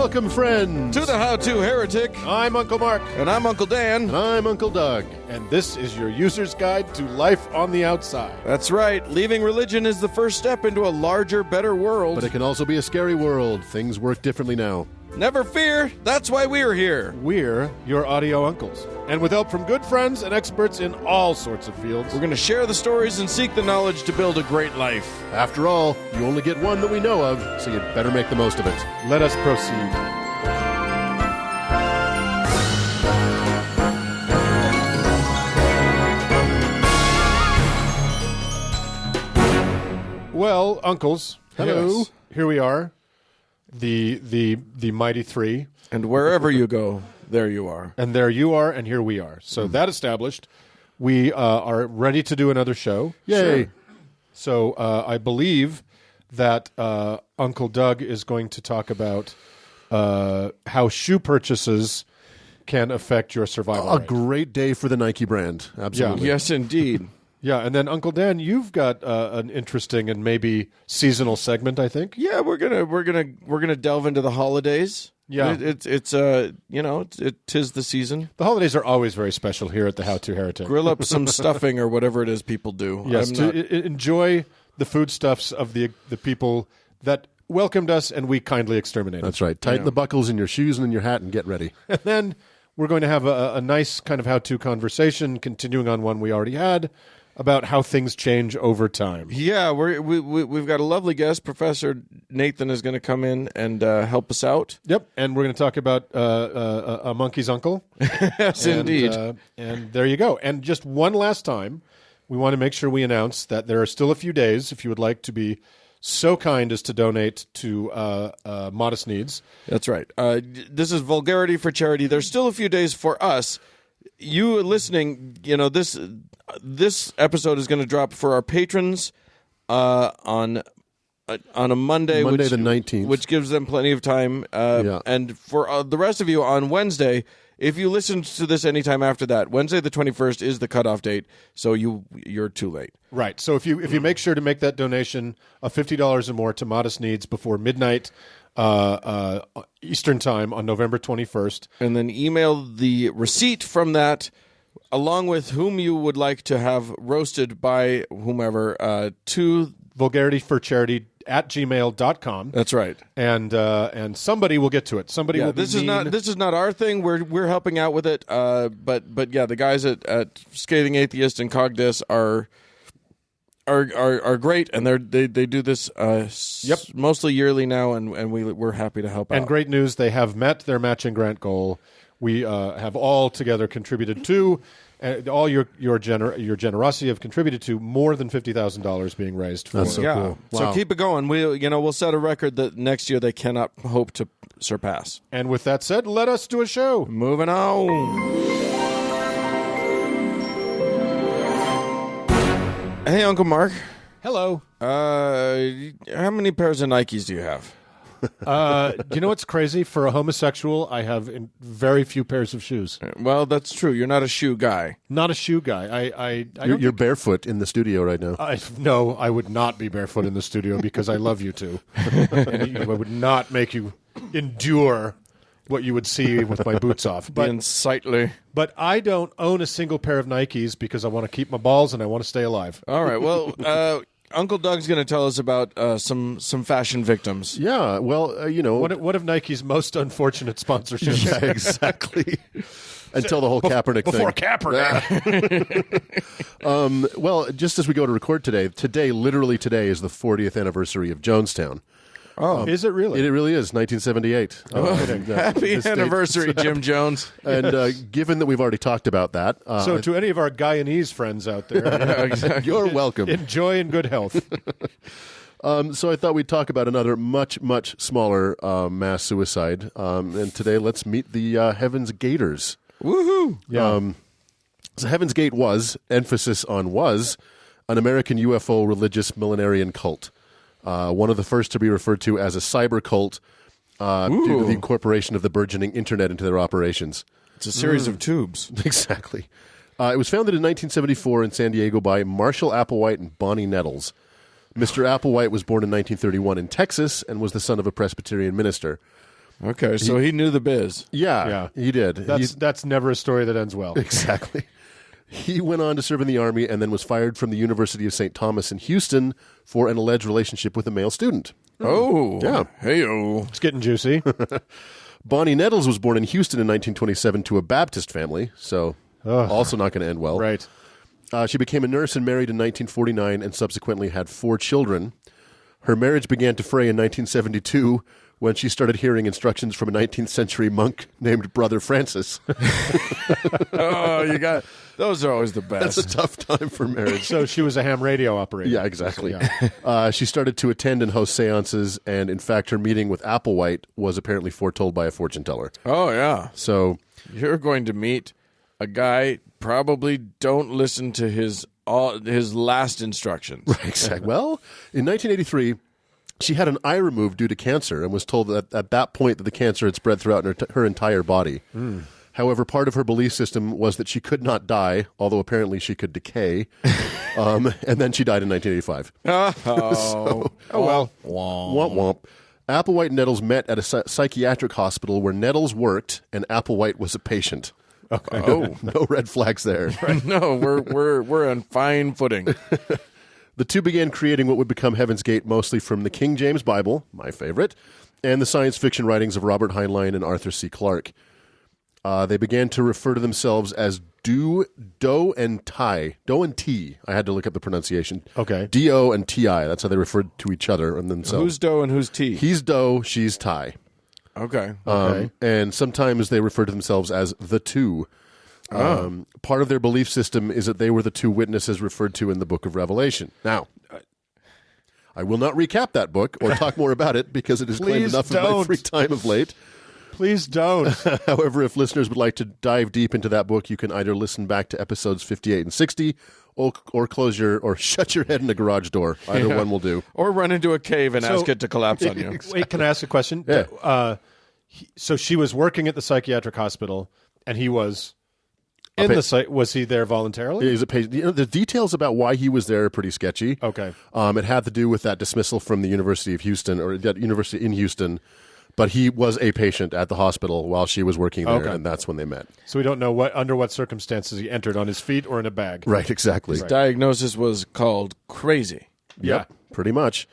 Welcome, friends, to the How To Heretic. I'm Uncle Mark. And I'm Uncle Dan. And I'm Uncle Doug. And this is your user's guide to life on the outside. That's right. Leaving religion is the first step into a larger, better world. But it can also be a scary world. Things work differently now. Never fear. That's why we're here. We're your audio uncles. And with help from good friends and experts in all sorts of fields, we're going to share the stories and seek the knowledge to build a great life. After all, you only get one that we know of, so you'd better make the most of it. Let us proceed. Well, uncles, hello. Yes. Here we are, the mighty three. And wherever you go, there you are. And there you are, and here we are. So that established, we are ready to do another show. Yay. Sure. So I believe that Uncle Doug is going to talk about how shoe purchases can affect your survival rate. Great day for the Nike brand. Absolutely. Yes, indeed. Yeah, and then Uncle Dan, you've got an interesting and maybe seasonal segment, I think. Yeah, we're gonna delve into the holidays. Yeah. it's tis the season. The holidays are always very special here at the How To Heretic. Grill up some stuffing or whatever it is people do. Yes, enjoy the foodstuffs of the people that welcomed us and we kindly exterminated. That's right. Tighten the buckles in your shoes and in your hat and get ready. And then we're going to have a nice kind of how-to conversation, continuing on one we already had, about how things change over time. Yeah, we've got a lovely guest. Professor Nathan is going to come in and help us out. Yep, and we're going to talk about a monkey's uncle. Yes, indeed. And there you go. And just one last time, we want to make sure we announce that there are still a few days, if you would like to be so kind as to donate to Modest Needs. That's right. This is Vulgarity for Charity. There's still a few days for us. You listening, this episode is going to drop for our patrons on a Monday, the 19th, which gives them plenty of time. And for the rest of you on Wednesday, if you listen to this anytime after that, Wednesday the 21st is the cutoff date, so you're too late. Right. So if you make sure to make that donation of $50 or more to Modest Needs before midnight Eastern Time on November 21st. And then email the receipt from that, along with whom you would like to have roasted by whomever, to vulgarityforcharity@gmail.com. That's right. And somebody will get to it. Somebody will be this is not our thing. We're helping out with it. But yeah, the guys at Scathing Atheist and Cogdis are great, and they do this mostly yearly now, and we're happy to help out. And great news, they have met their matching grant goal. We have all together contributed to, all your generosity have contributed to more than $50,000 being raised. That's so cool. Wow. So keep it going. We'll set a record that next year they cannot hope to surpass. And with that said, let us do a show. Moving on. Hey, Uncle Mark. Hello. How many pairs of Nikes do you have? You know what's crazy? For a homosexual, I have very few pairs of shoes. Well, that's true. You're not a shoe guy. Not a shoe guy. You're barefoot in the studio right now. No, I would not be barefoot in the studio because I love you two. And I would not make you endure what you would see with my boots off. But unsightly. But I don't own a single pair of Nikes because I want to keep my balls and I want to stay alive. All right. Well, Uncle Doug's going to tell us about some fashion victims. Yeah. Well, one of Nike's most unfortunate sponsorships. Yeah, exactly. Until the whole Kaepernick before thing. Kaepernick. Well, just as we go to record today, literally today, is the 40th anniversary of Jonestown. Oh, is it really? It really is, 1978. Happy anniversary, Jim Jones. And given that we've already talked about that... so to any of our Guyanese friends out there, exactly. You're welcome. Enjoy and good health. So I thought we'd talk about another much, much smaller mass suicide. And today, let's meet the Heaven's Gators. Woohoo! Yeah. So Heaven's Gate was, emphasis on was, an American UFO religious millenarian cult. One of the first to be referred to as a cyber cult due to the incorporation of the burgeoning internet into their operations. It's a series of tubes. Exactly. It was founded in 1974 in San Diego by Marshall Applewhite and Bonnie Nettles. Mr. Applewhite was born in 1931 in Texas and was the son of a Presbyterian minister. Okay, so he knew the biz. Yeah, he did. That's never a story that ends well. Exactly. He went on to serve in the Army and then was fired from the University of St. Thomas in Houston for an alleged relationship with a male student. Oh. Yeah. Hey-o. It's getting juicy. Bonnie Nettles was born in Houston in 1927 to a Baptist family, so also not going to end well. Right. She became a nurse and married in 1949 and subsequently had 4 children. Her marriage began to fray in 1972 when she started hearing instructions from a 19th century monk named Brother Francis. Those are always the best. That's a tough time for marriage. So she was a ham radio operator. Yeah, exactly. Yeah. She started to attend and host seances, and in fact, her meeting with Applewhite was apparently foretold by a fortune teller. Oh, yeah. So You're going to meet a guy, probably don't listen to his last instructions. Right, exactly. Well, in 1983, she had an eye removed due to cancer and was told that at that point that the cancer had spread throughout her entire body. However, part of her belief system was that she could not die, although apparently she could decay. And then she died in 1985. Oh well. Womp womp. Applewhite and Nettles met at a psychiatric hospital where Nettles worked and Applewhite was a patient. Okay. No red flags there. No, we're on fine footing. The two began creating what would become Heaven's Gate mostly from the King James Bible, my favorite, and the science fiction writings of Robert Heinlein and Arthur C. Clarke. They began to refer to themselves as Do and Ti. Do and T. I had to look up the pronunciation. Okay. D-O and T-I. That's how they referred to each other and themselves. Who's dough and who's tea? He's Do, she's Ti. Okay. And sometimes they refer to themselves as the two. Part of their belief system is that they were the two witnesses referred to in the book of Revelation. Now, I will not recap that book or talk more about it because it has claimed Please enough of my don't. free time of late. Please don't. However, if listeners would like to dive deep into that book, you can either listen back to episodes 58 and 60 or shut your head in a garage door. Either one will do. Or run into a cave and ask it to collapse on you. Wait, can I ask a question? Yeah. So she was working at the psychiatric hospital, and he was in the site. Was he there voluntarily? Is a patient. The details about why he was there are pretty sketchy. Okay. It had to do with that dismissal from the University of Houston, or that university in Houston. But he was a patient at the hospital while she was working there, and that's when they met. So we don't know under what circumstances he entered, on his feet or in a bag. Right, exactly. His diagnosis was called crazy. Yep, pretty much.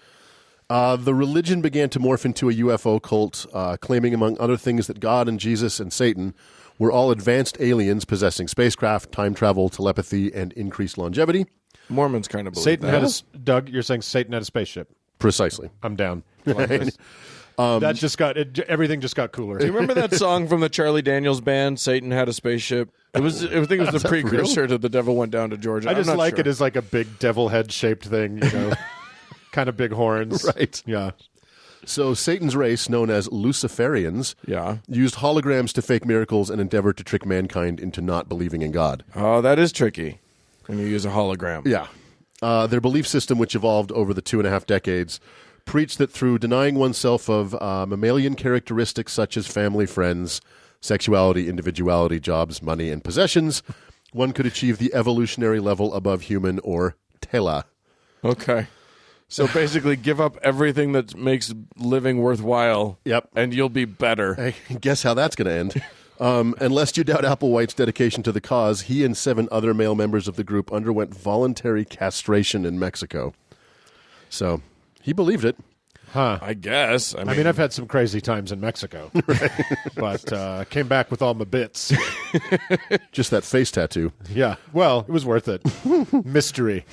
The religion began to morph into a UFO cult, claiming, among other things, that God and Jesus and Satan were all advanced aliens possessing spacecraft, time travel, telepathy, and increased longevity. Mormons kind of believe Satan that. had Doug, you're saying Satan had a spaceship. Precisely. I'm down. That just got everything just got cooler. Do you remember that song from the Charlie Daniels Band, Satan Had a Spaceship? I think it was the precursor to The Devil Went Down to Georgia. I just like it as like a big devil head shaped thing, kind of big horns. Right. Yeah. So Satan's race, known as Luciferians, used holograms to fake miracles and endeavored to trick mankind into not believing in God. Oh, that is tricky when you use a hologram. Yeah. Their belief system, which evolved over the 2.5 decades, preached that through denying oneself of mammalian characteristics such as family, friends, sexuality, individuality, jobs, money, and possessions, one could achieve the evolutionary level above human, or Tela. Okay. So basically give up everything that makes living worthwhile. Yep. And you'll be better. Hey, guess how that's going to end. And lest you doubt Applewhite's dedication to the cause, he and 7 other male members of the group underwent voluntary castration in Mexico. So he believed it. Huh. I guess. I mean, I've had some crazy times in Mexico, but came back with all my bits. Just that face tattoo. Yeah. Well, it was worth it. Mystery.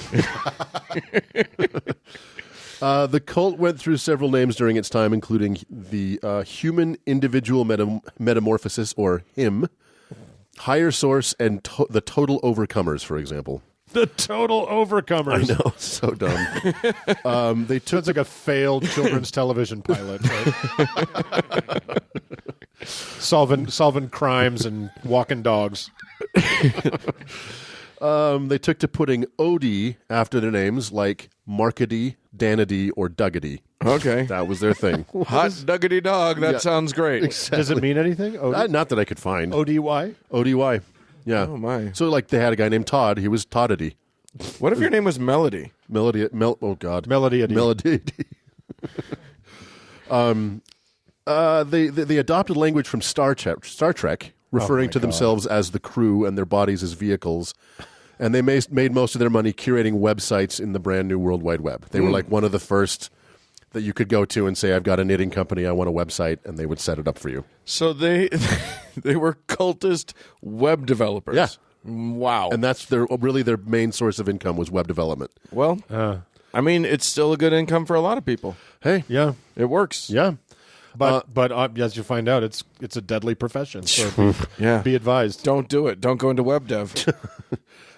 The cult went through several names during its time, including the Human Individual Metamorphosis, or HIM, Higher Source, and the Total Overcomers, for example. The Total Overcomers. I know, so dumb. They took Sounds like a failed children's television pilot. Right? solving crimes and walking dogs. They took to putting OD after their names, like Markady, Danity, or Duggity. Okay. That was their thing. Hot duggity dog. That sounds great. Exactly. Does it mean anything? Not that I could find. ODY? ODY. Yeah. Oh, my. So, like, they had a guy named Todd. He was Toddity. What if your name was Melody? Oh, God. Melody. Melody. They adopted language from Star Trek, referring to themselves as the crew and their bodies as vehicles. And they made most of their money curating websites in the brand new World Wide Web. They were like one of the first that you could go to and say, I've got a knitting company, I want a website, and they would set it up for you. So they were cultist web developers. Yeah. Wow. And that's their main source of income was web development. Well, I mean, it's still a good income for a lot of people. Hey. Yeah. It works. Yeah. But as you find out, it's a deadly profession. So be advised. Don't do it. Don't go into web dev.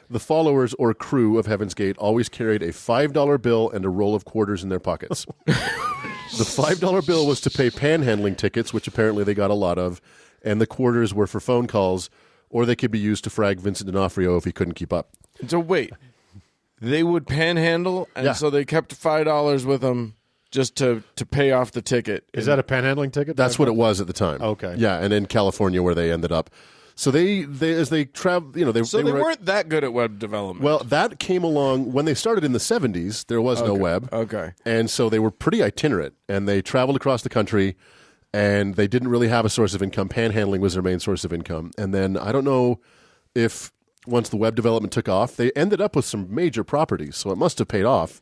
The followers or crew of Heaven's Gate always carried a $5 bill and a roll of quarters in their pockets. The $5 bill was to pay panhandling tickets, which apparently they got a lot of, and the quarters were for phone calls, or they could be used to frag Vincent D'Onofrio if he couldn't keep up. So wait, they would panhandle, and so they kept $5 with them just to pay off the ticket. Is that a panhandling ticket? That's what it was at the time. Okay. Yeah, and in California where they ended up. So they as they traveled, they weren't that good at web development. Well, that came along when they started in the 70s. There was no web. Okay. And so they were pretty itinerant, and they traveled across the country, and they didn't really have a source of income. Panhandling was their main source of income. And then I don't know if once the web development took off, they ended up with some major properties, so it must have paid off.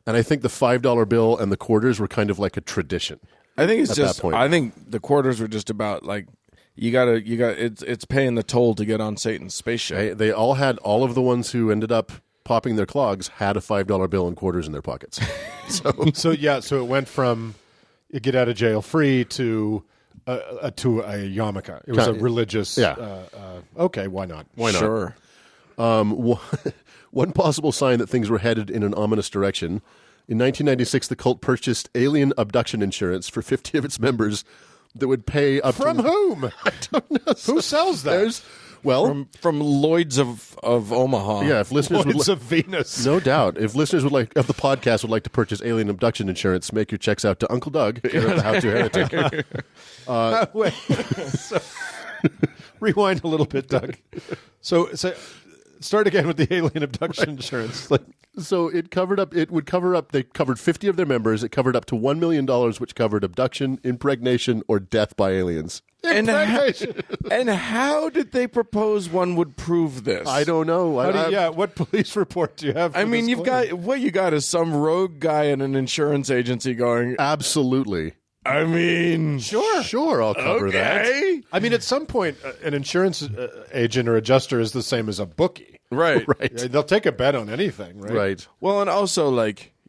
And I think the $5 bill and the quarters were kind of like a tradition. I think it's at just that point. I think the quarters were just about like you got it's paying the toll to get on Satan's spaceship. They all of the ones who ended up popping their clogs had a $5 bill and quarters in their pockets. So it went from you get out of jail free to a yarmulke. It was a religious. Okay, why not? Why not? Sure. One possible sign that things were headed in an ominous direction. In 1996, the cult purchased alien abduction insurance for 50 of its members that would pay up From to... whom? I don't know. Who sells that? From Lloyd's of Omaha. Yeah, if listeners Lloyd's of Venus. No doubt. If listeners of the podcast would like to purchase alien abduction insurance, make your checks out to Uncle Doug here at the How to Heretic. Wait. Rewind a little bit, Doug. So start again with the alien abduction insurance. So they covered 50 of their members. It covered up to $1 million, which covered abduction, impregnation, or death by aliens. And how did they propose one would prove this? I don't know. What police report do you have? I mean, you got is some rogue guy in an insurance agency going, absolutely. I mean, sure, I'll cover that. I mean, at some point, an insurance agent or adjuster is the same as a bookie. Right. Yeah, they'll take a bet on anything, right? Right. Well, and also,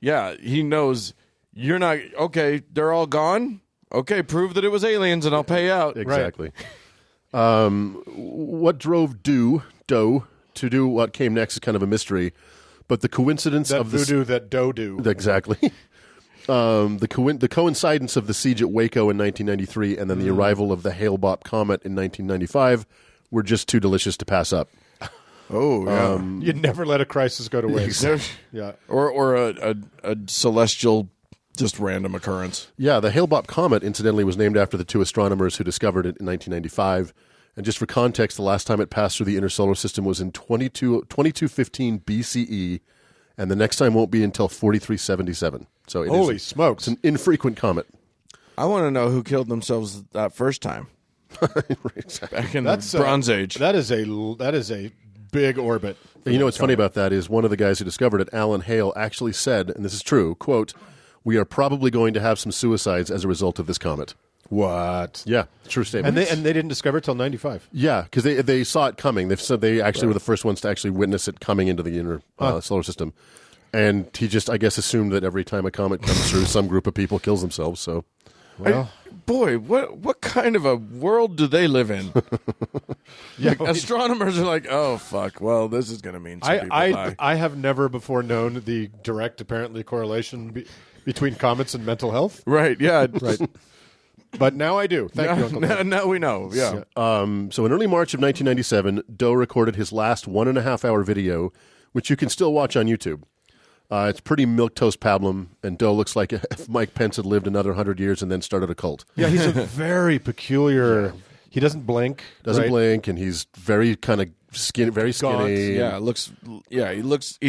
he knows you're not, okay, they're all gone? Okay, prove that it was aliens and I'll pay out. Exactly. Right. What drove Doe to do what came next is kind of a mystery, but the coincidence that of the... voodoo that Doe do. Exactly. The coincidence of the siege at Waco in 1993 and then the arrival of the Hale-Bopp comet in 1995 were just too delicious to pass up. Oh, yeah. You'd never let a crisis go to waste. Exactly. Yeah. Or a celestial, just random occurrence. Yeah, the Hale-Bopp comet, incidentally, was named after the two astronomers who discovered it in 1995. And just for context, the last time it passed through the inner solar system was in 2215 BCE, and the next time won't be until 4377. So Holy smokes. It's an infrequent comet. I want to know who killed themselves that first time. Back in the Bronze Age. That is a big orbit. You know what's funny about that is one of the guys who discovered it, Alan Hale, actually said, and this is true, quote, "We are probably going to have some suicides as a result of this comet." What? Yeah, true statement. And they didn't discover it till 95. Yeah, because they saw it coming. They said they actually were the first ones to actually witness it coming into the inner solar system. And he just, I guess, assumed that every time a comet comes through, some group of people kills themselves. So, well, boy, what kind of a world do they live in? Astronomers are like, oh fuck, well, this is going to mean some people die. I have never before known the direct, apparently, correlation between comets and mental health. Right? Yeah. Right. But now I do. Thank you, Uncle Doug. Now we know. Yeah. So in early March of 1997, Doe recorded his last 1.5-hour video, which you can still watch on YouTube. It's pretty milquetoast pablum, and Doe looks like if Mike Pence had lived another 100 years and then started a cult. Yeah, he's a very peculiar. He doesn't blink. Doesn't right? blink, and he's very kind of skinny, very skinny. Yeah, he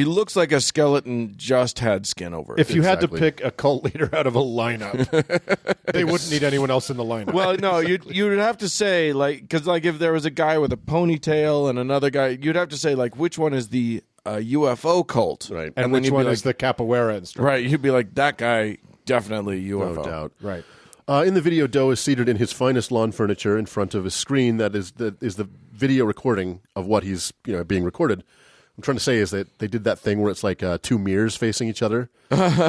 looks like a skeleton just had skin over it. If you had to Exactly. pick a cult leader out of a lineup, they wouldn't need anyone else in the lineup. Well, no, you'd have to say because if there was a guy with a ponytail and another guy, you'd have to say which one is the UFO cult, Right. and then which you'd be one like, is the capoeira instructor? right? You'd be like that guy definitely UFO. No doubt. Right. In the video, Doe is seated in his finest lawn furniture in front of a screen that is the video recording of what he's being recorded. I'm trying to say is that they did that thing where it's like two mirrors facing each other,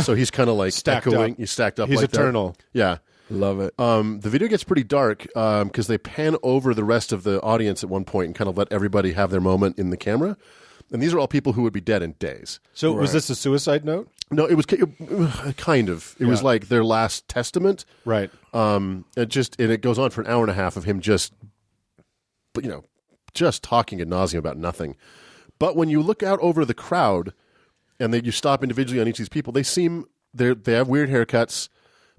so he's kind of like Stacked echoing. up. He's stacked up. He's like eternal. That. Yeah. Love it. The video gets pretty dark because they pan over the rest of the audience at one point and kind of let everybody have their moment in the camera. And these are all people who would be dead in days. So was this a suicide note? No, it was kind of. It was like their last testament. Right. It goes on for an hour and a half of him just talking ad nauseum about nothing. But when you look out over the crowd and then you stop individually on each of these people, they have weird haircuts,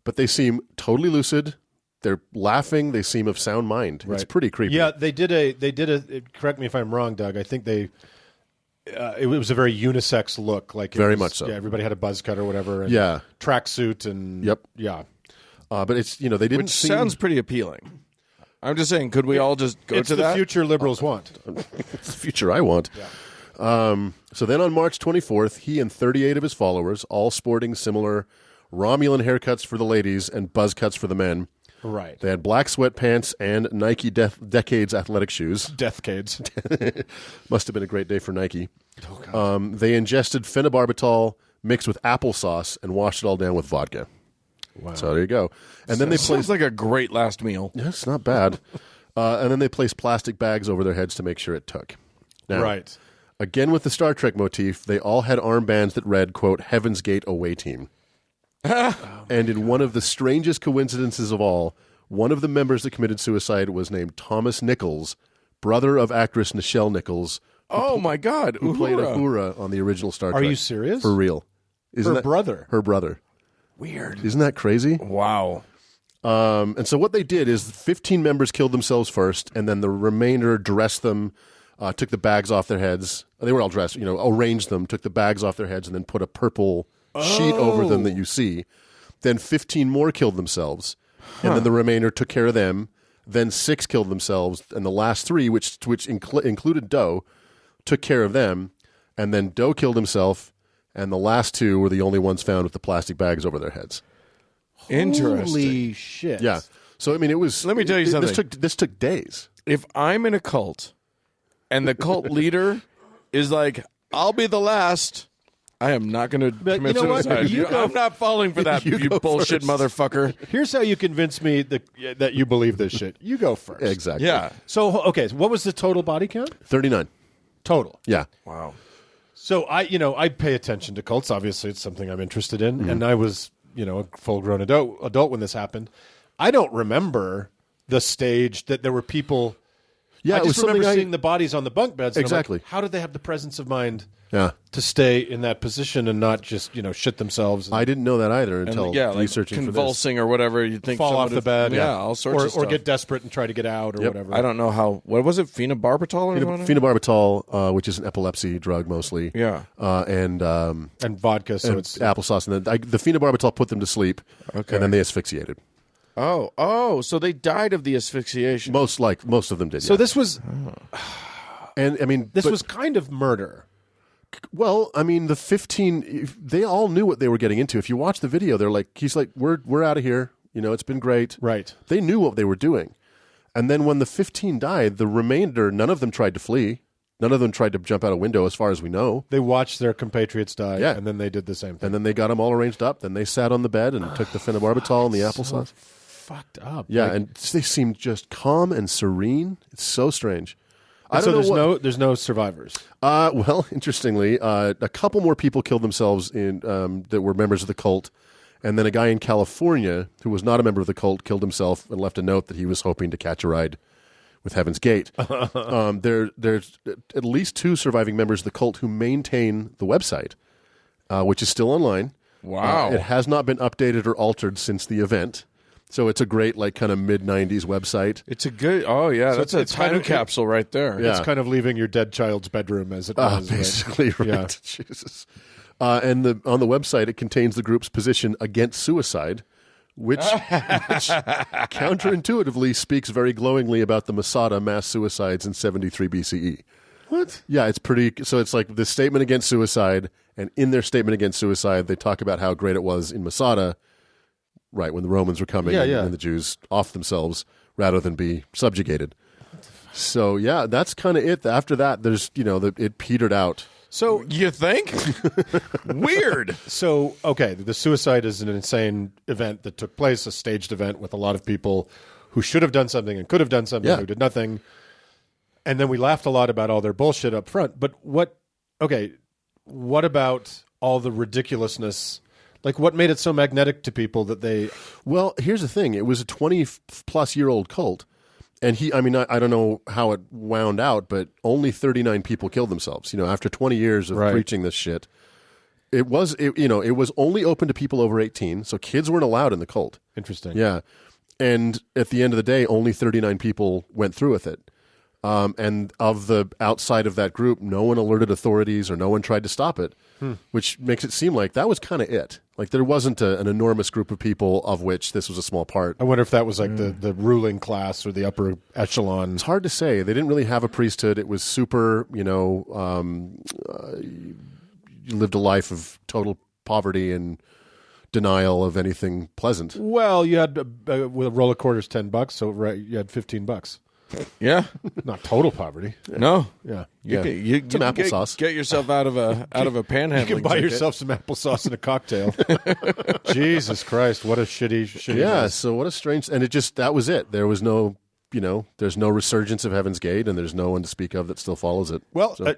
but they seem totally lucid. They're laughing. They seem of sound mind. It's pretty creepy. Yeah, they did a. Correct me if I'm wrong, Doug. I think they. It was a very unisex look, Very much so. Yeah, everybody had a buzz cut or whatever. And Yeah. tracksuit and Yep. yeah. But it's they didn't Which seem sounds pretty appealing. I'm just saying, could we all just go It's to the that? future liberals want. it's the future I want. So then on March 24th, he and 38 of his followers, all sporting similar Romulan haircuts for the ladies and buzz cuts for the men. Right. They had black sweatpants and Nike Decades athletic shoes. Deathcades. Must have been a great day for Nike. Oh, God. They ingested phenobarbital mixed with applesauce and washed it all down with vodka. Wow. So there you go. And then they Sounds placed. like a great last meal. Yeah, it's not bad. And then they placed plastic bags over their heads to make sure it took. Now, Right. again with the Star Trek motif, they all had armbands that read, quote, Heaven's Gate Away Team. And in one of the strangest coincidences of all, one of the members that committed suicide was named Thomas Nichols, brother of actress Nichelle Nichols, Oh my God! who played Uhura. Uhura on the original Star Trek. Are you serious? For real. Isn't Her that- brother. Her brother. Weird. Isn't that crazy? Wow. And so what they did is 15 members killed themselves first, and then the remainder dressed them, took the bags off their heads. They were all dressed, arranged them, took the bags off their heads, and then put a purple sheet over them that you see. Then 15 more killed themselves, and then the remainder took care of them. Then 6 killed themselves, and the last 3, which included Doe, took care of them. And then Doe killed himself, and the last 2 were the only ones found with the plastic bags over their heads. Interesting. Holy shit. Yeah. So I mean, it was. Let me tell you something. This took days. If I'm in a cult and the cult leader is like, "I'll be the last," I am not going to commit you know what? suicide. You go- I'm not falling for that, you go bullshit first. motherfucker. Here's how you convince me that you believe this shit. You go first. Exactly. Yeah. So, okay, so what was the total body count? 39. Total. Yeah. Wow. So I pay attention to cults. Obviously, it's something I'm interested in, and I was, a full-grown adult when this happened. I don't remember the stage that there were people. Yeah, I it was just remember something seeing the bodies on the bunk beds. And I'm like, Exactly. how did they have the presence of mind Yeah. to stay in that position and not just shit themselves? And I didn't know that either And until like researching for this. convulsing or whatever. You think fall someone off the would- bed, Yeah, all sorts of stuff. or get desperate and try to get out or Yep. whatever. I don't know how. What was it? Phenobarbital or something? Phenobarbital, which is an epilepsy drug mostly. Yeah. And And vodka, so it's applesauce. And then the phenobarbital put them to sleep. Okay. And then they asphyxiated. Oh, so they died of the asphyxiation. Most of them did. so yeah. this was And I mean, this but- was kind of murder. well. I mean, the 15. They all knew what they were getting into. If you watch the video, they're like, he's like, we're out of here. It's been great. Right. They knew what they were doing. And then when the 15 died, the remainder, none of them tried to flee. None of them tried to jump out a window, as far as we know. They watched their compatriots die, Yeah. and then they did the same thing. And then they got them all arranged up. Then they sat on the bed and took the phenobarbital and the applesauce. Fucked up. Yeah, Like, and they seemed just calm and serene. It's so strange. I so don't know there's no survivors. Well, interestingly, a couple more people killed themselves in that were members of the cult, and then a guy in California who was not a member of the cult killed himself and left a note that he was hoping to catch a ride with Heaven's Gate. There's at least 2 surviving members of the cult who maintain the website, which is still online. Wow. It has not been updated or altered since the event. So it's a great like kind of mid-90s website. It's a good. Oh yeah, that's a time capsule right there. Yeah. It's kind of leaving your dead child's bedroom as it was. Basically, right? Yeah. Jesus. And on the website, it contains the group's position against suicide, which counterintuitively speaks very glowingly about the Masada mass suicides in 73 BCE. What? Yeah, it's pretty. So it's like the statement against suicide, and in their statement against suicide, they talk about how great it was in Masada, right, when the Romans were coming and the Jews off themselves rather than be subjugated. So, yeah, that's kind of it. After that, there's, it petered out. So you think? Weird. So, okay, the suicide is an insane event that took place, a staged event with a lot of people who should have done something and could have done something who did nothing. And then we laughed a lot about all their bullshit up front. But what about all the ridiculousness? Like, what made it so magnetic to people that they... Well, here's the thing. It was a 20-plus-year-old cult. And I don't know how it wound out, but only 39 people killed themselves. After 20 years of preaching this shit, it was only open to people over 18, so kids weren't allowed in the cult. Interesting. Yeah, and at the end of the day, only 39 people went through with it. And of the outside of that group, no one alerted authorities or no one tried to stop it, which makes it seem like that was kind of it. Like there wasn't an enormous group of people of which this was a small part. I wonder if that was like the ruling class or the upper echelon. It's hard to say. They didn't really have a priesthood. It was super, you lived a life of total poverty and denial of anything pleasant. Well, you had with a roll of quarters $10, so you had $15. Yeah, not total poverty. No, yeah, you some applesauce. Get yourself out of a panhandling. You can buy yourself some applesauce and a cocktail. Jesus Christ, what a shitty. Yeah, mess. So what a strange. And that was it. There was no, there's no resurgence of Heaven's Gate, and there's no one to speak of that still follows it. Well, so.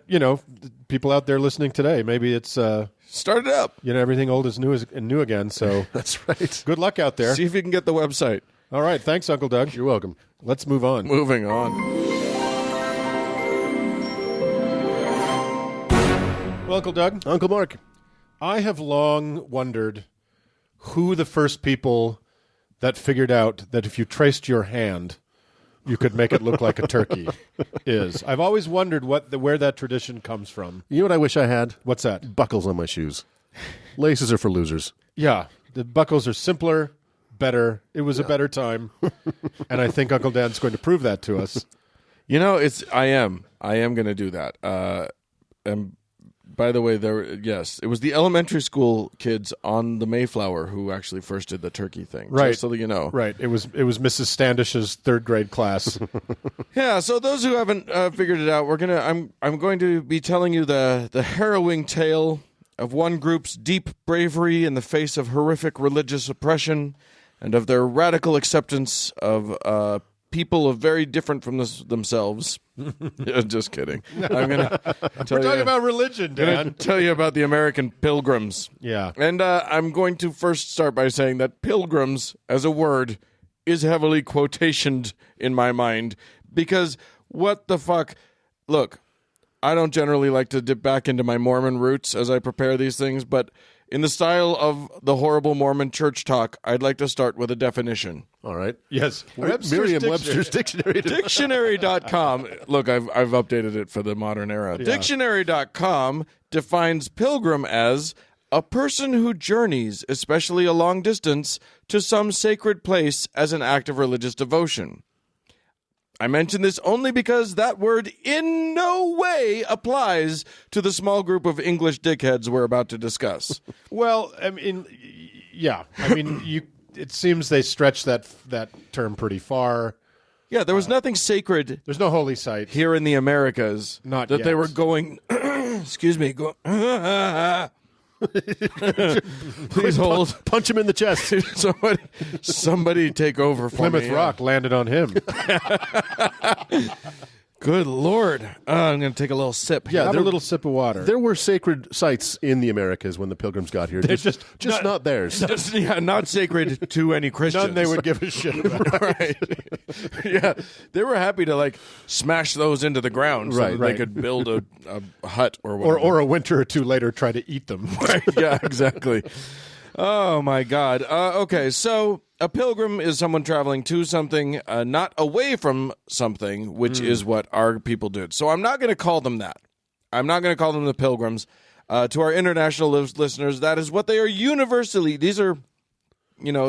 People out there listening today, maybe it's start it up. Everything old is new again. So that's right. Good luck out there. See if you can get the website. All right, thanks, Uncle Doug. You're welcome. Let's move on. Moving on. Well, Uncle Doug. Uncle Mark. I have long wondered who the first people that figured out that if you traced your hand, you could make it look like a turkey is. I've always wondered where that tradition comes from. You know what I wish I had? What's that? Buckles on my shoes. Laces are for losers. Yeah. The buckles are simpler, better. It was a better time. And I think Uncle Dan's going to prove that to us. I am going to do that. And by the way, it was the elementary school kids on the Mayflower who actually first did the turkey thing. Right. Just so that you know. Right. It was Mrs. Standish's third grade class. Yeah. So those who haven't figured it out, I'm going to be telling you the harrowing tale of one group's deep bravery in the face of horrific religious oppression, and of their radical acceptance of people of very different from themselves. Just kidding. We're talking about religion, Dan. I'm going to tell you about the American Pilgrims. Yeah. And I'm going to first start by saying that pilgrims, as a word, is heavily quotationed in my mind. Because what the fuck? Look, I don't generally like to dip back into my Mormon roots as I prepare these things, but in the style of the horrible Mormon church talk, I'd like to start with a definition. All right. Yes. Merriam-Webster's Dictionary. Dictionary.com. Look, I've updated it for the modern era. Yeah. Dictionary.com defines pilgrim as a person who journeys, especially a long distance, to some sacred place as an act of religious devotion. I mention this only because that word in no way applies to the small group of English dickheads we're about to discuss. Well, I mean, yeah. I mean, it seems they stretch that term pretty far. Yeah, there was nothing sacred. There's no holy site here in the Americas. Not that yet. They were going. Excuse me. Please hold. Punch him in the chest. Somebody take over for Plymouth me. Rock landed on him. Good Lord. I'm going to take a little sip. Yeah, have a little sip of water. There were sacred sites in the Americas when the Pilgrims got here. They're just not theirs. Not sacred to any Christians. None they would give a shit about. Right. Yeah, they were happy to smash those into the ground so that they could build a hut or whatever. Or a winter or two later try to eat them. Yeah, exactly. Oh, my God. Okay, so a pilgrim is someone traveling to something, not away from something, which is what our people did. So I'm not going to call them that. I'm not going to call them the pilgrims. To our international listeners, that is what they are universally. These are,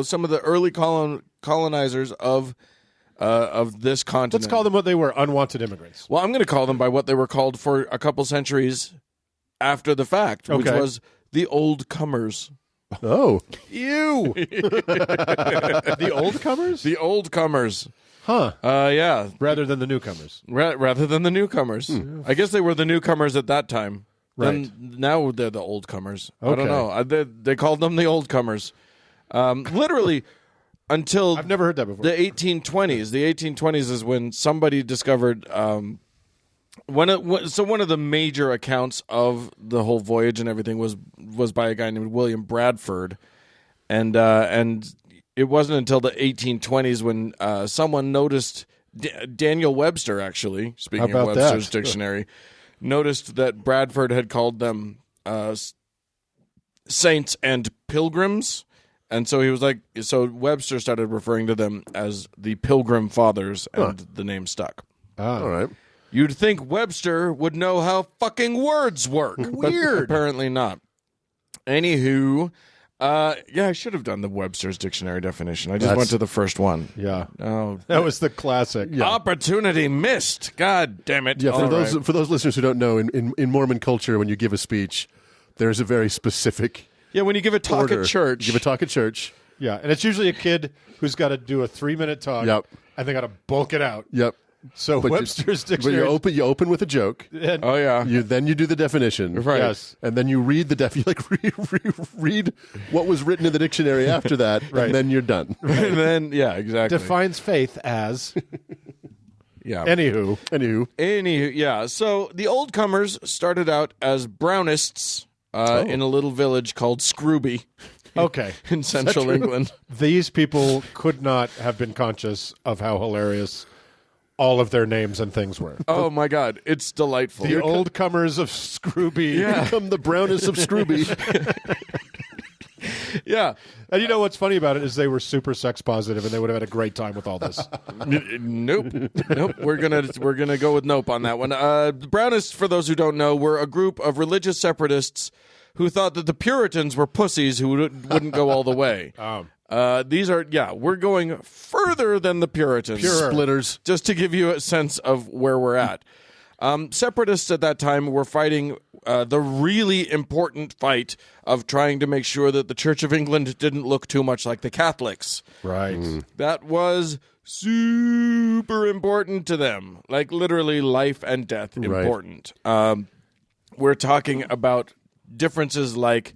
some of the early colonizers of this continent. Let's call them what they were, unwanted immigrants. Well, I'm going to call them by what they were called for a couple centuries after the fact, which was the old comers. Oh. Ew. The old comers? The old comers. Huh. Yeah. Rather than the newcomers. Rather than the newcomers. I guess they were the newcomers at that time. Right. Then now they're the old comers. Okay. I don't know. They called them the old comers. Literally until I've never heard that before. the 1820s. The 1820s is when somebody discovered one of the major accounts of the whole voyage and everything was by a guy named William Bradford, and it wasn't until the 1820s when someone noticed Daniel Webster, actually, speaking of Webster's dictionary, noticed that Bradford had called them saints and pilgrims. And so he was like, so Webster started referring to them as the Pilgrim Fathers, and the name stuck. All right. You'd think Webster would know how fucking words work. Weird. Apparently not. Anywho, I should have done the Webster's dictionary definition. I just went to the first one. Yeah. Oh, That was the classic. Yeah. opportunity missed. God damn it. Yeah, All right. for those listeners who don't know, in Mormon culture, when you give a speech, there's a very specific Yeah, when you give a talk order. at church. You give a talk at church. Yeah. And it's usually a kid who's got to do a 3-minute talk. Yep. And they got to bulk it out. Yep. So But Webster's But dictionary. you open with a joke. and- Oh, yeah. Then you do the definition. Right. Yes. And then you read read what was written in the dictionary after that, Right. and then you're done. And then, yeah, exactly. defines faith as. Yeah. Anywho, Yeah. So the old comers started out as Brownists in a little village called Scrooby Okay. in central England. These people could not have been conscious of how hilarious all of their names and things were. Oh, my God. It's delightful. The old comers of Scrooby. Yeah. become the brownest of Scrooby. Yeah. And you know what's funny about it is they were super sex positive and they would have had a great time with all this. Nope. We're gonna go with nope on that one. The Brownists, for those who don't know, were a group of religious separatists who thought that the Puritans were pussies who wouldn't go all the way. We're going further than the Puritans. Splitters. Just to give you a sense of where we're at. Separatists at that time were fighting the really important fight of trying to make sure that the Church of England didn't look too much like the Catholics. Right. That was super important to them, like literally life and death important. We're talking about differences like,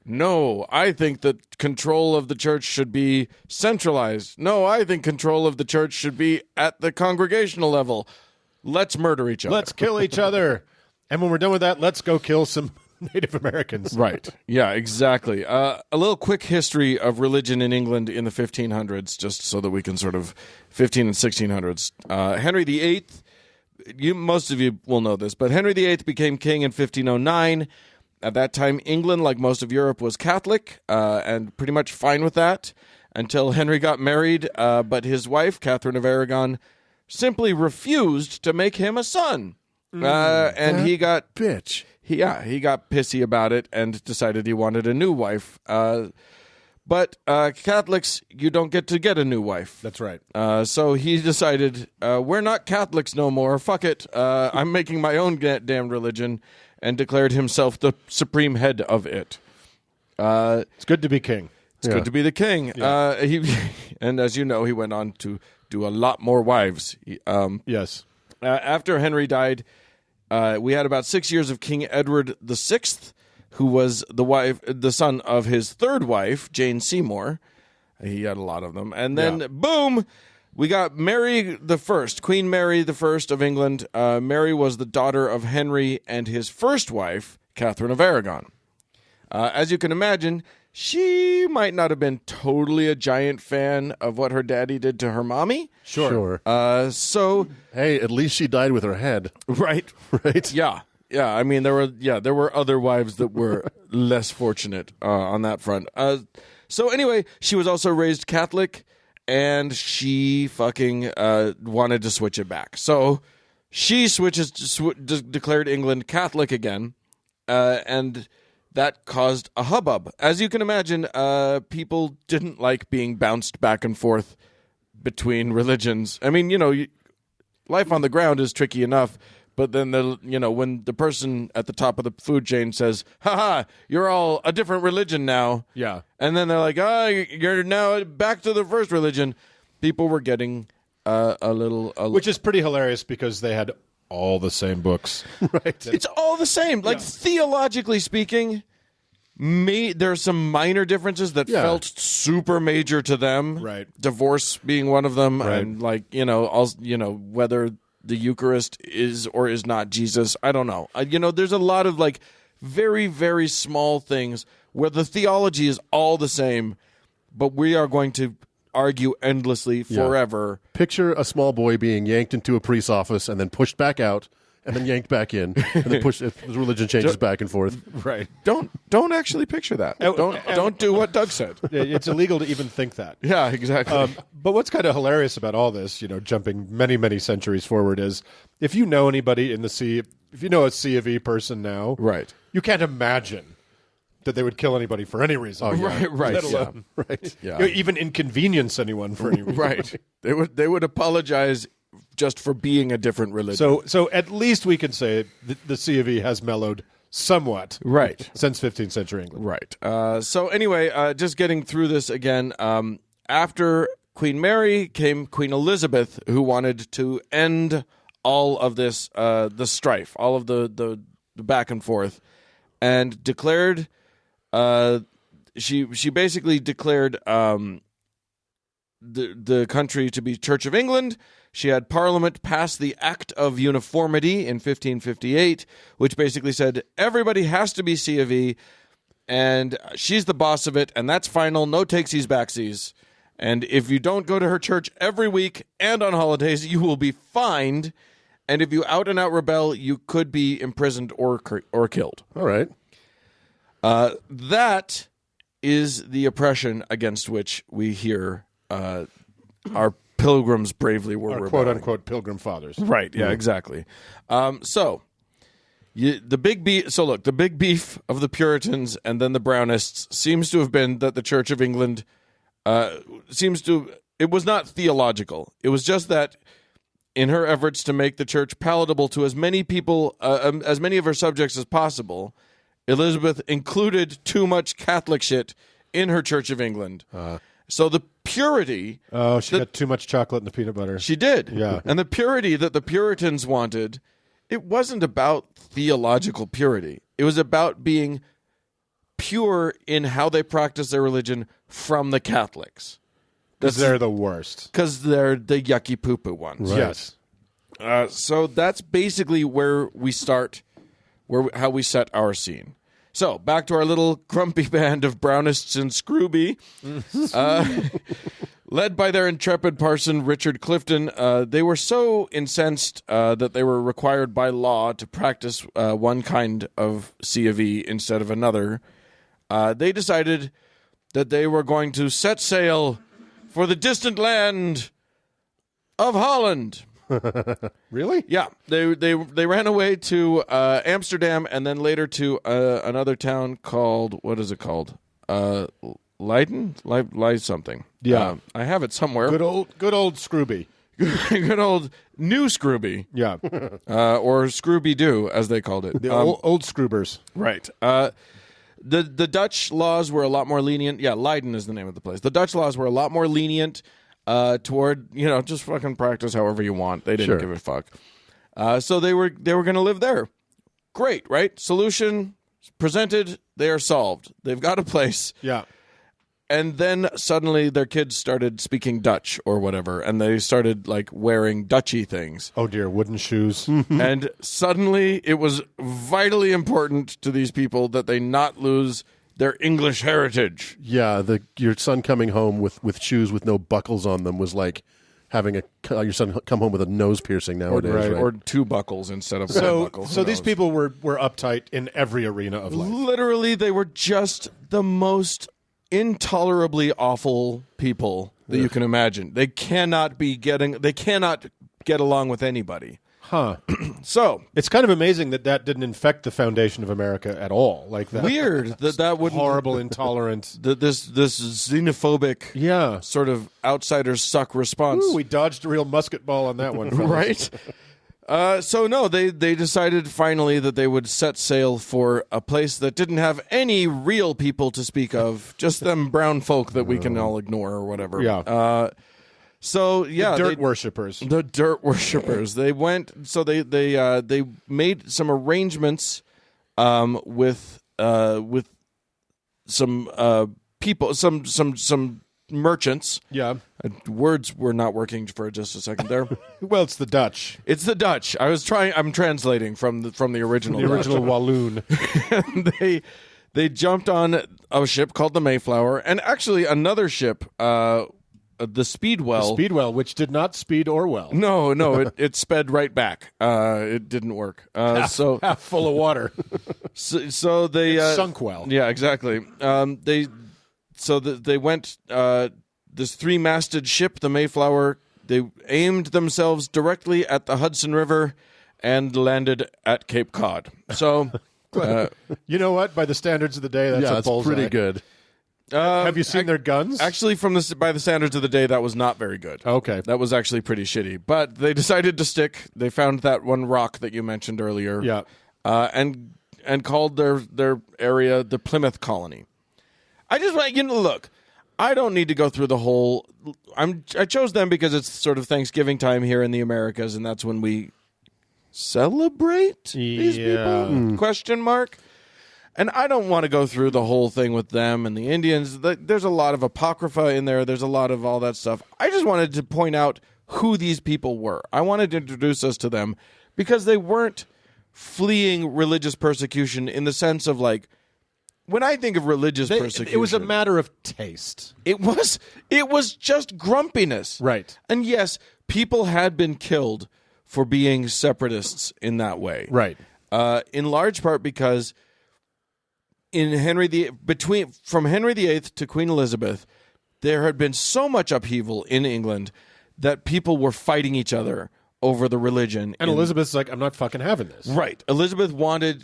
no, I think that control of the church should be centralized. No, I think control of the church should be at the congregational level. Let's murder each other. Let's kill each other. And when we're done with that, let's go kill some Native Americans. Right. Yeah, exactly. A little quick history of religion in England in the 1500s, just so that we can sort of 15 and 1600s. Henry VIII, most of you will know this, but Henry VIII became king in 1509. At that time, England, like most of Europe, was Catholic and pretty much fine with that until Henry got married. But his wife, Catherine of Aragon, simply refused to make him a son. And he got Bitch. he got pissy about it and decided he wanted a new wife. But Catholics, you don't get to get a new wife. That's right. So he decided, we're not Catholics no more. Fuck it. I'm making my own damn religion, and declared himself the supreme head of it. It's good to be king. It's good to be the king. And as you know, he went on to do a lot more wives. Yes. After Henry died, we had about 6 years of King Edward VI, who was the son of his third wife, Jane Seymour. He had a lot of them. And then, boom, we got Mary the First, Queen Mary the First of England. Mary was the daughter of Henry and his first wife, Catherine of Aragon. As you can imagine, she might not have been totally a giant fan of what her daddy did to her mommy. Sure. So, Hey, at least she died with her head. right. Right? Yeah. Yeah, I mean there were other wives that were less fortunate on that front. So anyway, she was also raised Catholic, and she fucking wanted to switch it back. So she declared England Catholic again, and that caused a hubbub. As you can imagine, people didn't like being bounced back and forth between religions. I mean, life on the ground is tricky enough, but then when the person at the top of the food chain says, "Ha, you're all a different religion now," Yeah. and then they're like, you're now back to the first religion. People were getting a little, Which is pretty hilarious because they had all the same books. Right. It's all the same. Like theologically speaking, there are some minor differences that felt super major to them. Right. Divorce being one of them, Right. and whether the Eucharist is or is not Jesus. I don't know. There's a lot of like very, very small things where the theology is all the same, but we are going to argue endlessly forever. Picture a small boy being yanked into a priest's office and then pushed back out and then yanked back in and then pushed. The religion changes back and forth. Right. Don't actually picture that. Don't do what Doug said. It's illegal to even think that. Yeah, exactly. But what's kind of hilarious about all this, jumping many, many centuries forward, is if you know anybody in the if you know a C of E person now, Right. you can't imagine that they would kill anybody for any reason. Right. Let alone, Right. Yeah. even inconvenience anyone for any reason. Right. They would apologize just for being a different religion. So at least we can say the C of E has mellowed somewhat, Right. since 15th century England. Right. So anyway, just getting through this again. After Queen Mary came Queen Elizabeth, who wanted to end all of this, the strife, all of the back and forth, and declared. She basically declared the country to be Church of England. She had Parliament pass the Act of Uniformity in 1558, which basically said everybody has to be C of E, and she's the boss of it, and that's final, no takesies backsies. And if you don't go to her church every week and on holidays, you will be fined, and if you out and out rebel, you could be imprisoned or killed. All right. That is the oppression against which we hear our pilgrims bravely were Our rebelling. quote-unquote pilgrim fathers. Right, yeah, exactly. The big beef of the Puritans and then the Brownists seems to have been that the Church of England it was not theological. It was just that in her efforts to make the church palatable to as many people, as many of her subjects as possible, Elizabeth included too much Catholic shit in her Church of England. So the purity... Oh, she got too much chocolate in the peanut butter. She did. Yeah. And the purity that the Puritans wanted, it wasn't about theological purity. It was about being pure in how they practice their religion from the Catholics. Because they're the worst. Because they're the yucky poo-poo ones. Right. Yes. So that's basically where we start, how we set our scene. So back to our little grumpy band of Brownists and Scrooby. Led by their intrepid parson, Richard Clifton, they were so incensed that they were required by law to practice one kind of C of E instead of another. They decided that they were going to set sail for the distant land of Holland. Really? Yeah, they ran away to Amsterdam and then later to another town called, what is it called? Leiden? Something. Yeah. I have it somewhere. Good old Scrooby. Good old new Scrooby. Yeah. Or Scrooby-Doo, as they called it. The old Scroobers. Right. The Dutch laws were a lot more lenient. Yeah, Leiden is the name of the place. The Dutch laws were a lot more lenient toward, just fucking practice however you want. They didn't give a fuck. So they were going to live there. Great, right? Solution presented. They are solved. They've got a place. Yeah. And then suddenly their kids started speaking Dutch or whatever, and they started like wearing Dutchy things. Oh dear, wooden shoes. And suddenly it was vitally important to these people that they not lose their English heritage. Yeah, your son coming home with shoes with no buckles on them was like having your son come home with a nose piercing nowadays. Right. Right? Or 2 buckles instead of 1 buckle. So Who these knows? people were uptight in every arena of life. Literally, they were just the most intolerably awful people that you can imagine. They cannot get along with anybody. Huh. So It's kind of amazing that didn't infect the foundation of America at all. Like that. weird that wouldn't Horrible, intolerant. this xenophobic Yeah. sort of outsiders suck response. Ooh, we dodged a real musket ball on that one. fellas. Right? So no, they decided finally that they would set sail for a place that didn't have any real people to speak of, just them brown folk that we can all ignore or whatever. Yeah. So yeah, Dirt worshippers. the dirt worshippers. They went. So they made some arrangements with some people, some merchants. Yeah. Words were not working for just a second there. Well, it's the Dutch. It's the Dutch. I'm translating from the original. The Dutch. original Walloon. They jumped on a ship called the Mayflower, and actually another ship, the Speedwell. Speedwell, which did not speed or well. No, it sped right back. It didn't work. So Half full of water. so they Sunk well. Yeah, exactly. They went this 3-masted ship, the Mayflower. They aimed themselves directly at the Hudson River and landed at Cape Cod. So, You know what? By the standards of the day, that's Yeah, a that's bullseye. pretty good. Have you seen their guns? actually, by the standards of the day, that was not very good. Okay. That was actually pretty shitty. But they decided to stick. They found that one rock that you mentioned earlier. Yeah. And called their area the Plymouth Colony. I just want look. I don't need to go through the whole. I chose them because it's sort of Thanksgiving time here in the Americas, and that's when we celebrate these people? Question mark. And I don't want to go through the whole thing with them and the Indians. There's a lot of apocrypha in there. There's a lot of all that stuff. I just wanted to point out who these people were. I wanted to introduce us to them because they weren't fleeing religious persecution in the sense of like, when I think of religious persecution, It was a matter of taste. It was just grumpiness. Right. And yes, people had been killed for being separatists in that way. Right. In large part because from Henry VIII to Queen Elizabeth, there had been so much upheaval in England that people were fighting each other over the religion. And Elizabeth's like, I'm not fucking having this. Right. Elizabeth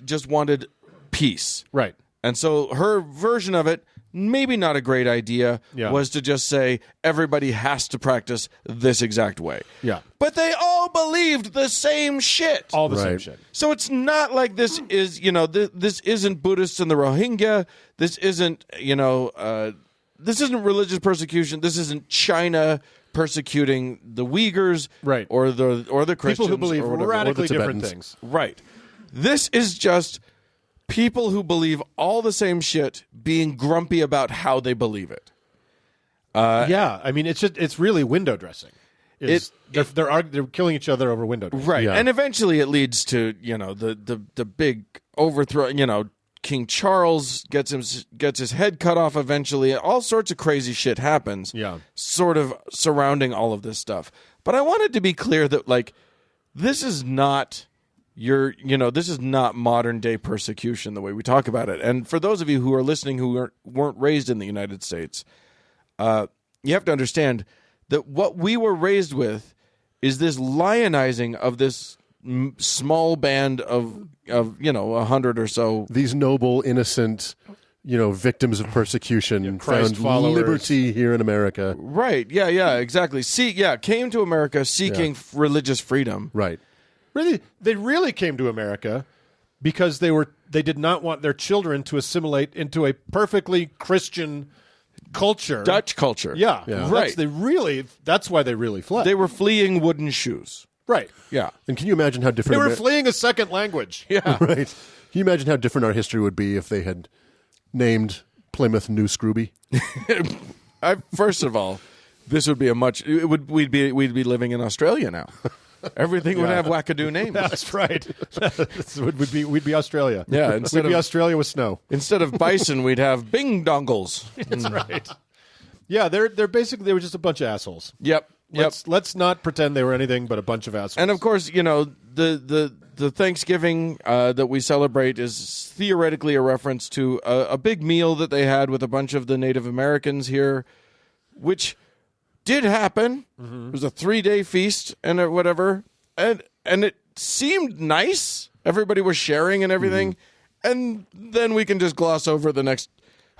just wanted peace. Right. And so her version of it, maybe not a great idea, was to just say everybody has to practice this exact way. Yeah. But they all believed the same shit. All the same Right. shit. So it's not like this is, this isn't Buddhists and the Rohingya. This isn't, this isn't religious persecution. This isn't China persecuting the Uyghurs, Right. or the Christians, People who believe or whatever. radically Or the different Tibetans. things. Right. This is just people who believe all the same shit being grumpy about how they believe it. Yeah. I mean, it's really window dressing. They're killing each other over window dressing. Right. Yeah. And eventually it leads to, the big overthrow, King Charles gets his head cut off eventually. All sorts of crazy shit happens. Yeah. Sort of surrounding all of this stuff. But I wanted to be clear that this is not this is not modern day persecution the way we talk about it. And for those of you who are listening who weren't raised in the United States, you have to understand that what we were raised with is this lionizing of this small band of 100 or so. These noble, innocent, victims of persecution Christ found followers. liberty here in America. Right. Yeah, exactly. Came to America seeking religious freedom. Right. Really, they really came to America because they did not want their children to assimilate into a perfectly Christian culture. Dutch culture. Yeah. Right. That's why they really fled. They were fleeing wooden shoes. right. Yeah. And can you imagine how They different... were fleeing a second language. Yeah. Right. Can you imagine how different our history would be if they had named Plymouth New Scrooby? First of all, this would be we'd be living in Australia now. Everything would have wackadoo names. That's right. We'd be Australia. Yeah, We'd be Australia with snow. Instead of bison, we'd have bing dongles. That's right. Yeah, they were just a bunch of assholes. Yep. Let's not pretend they were anything but a bunch of assholes. And of course, the Thanksgiving that we celebrate is theoretically a reference to a big meal that they had with a bunch of the Native Americans here, which did happen. Mm-hmm. It was a 3-day feast and whatever, and it seemed nice. Everybody was sharing and everything, and then we can just gloss over the next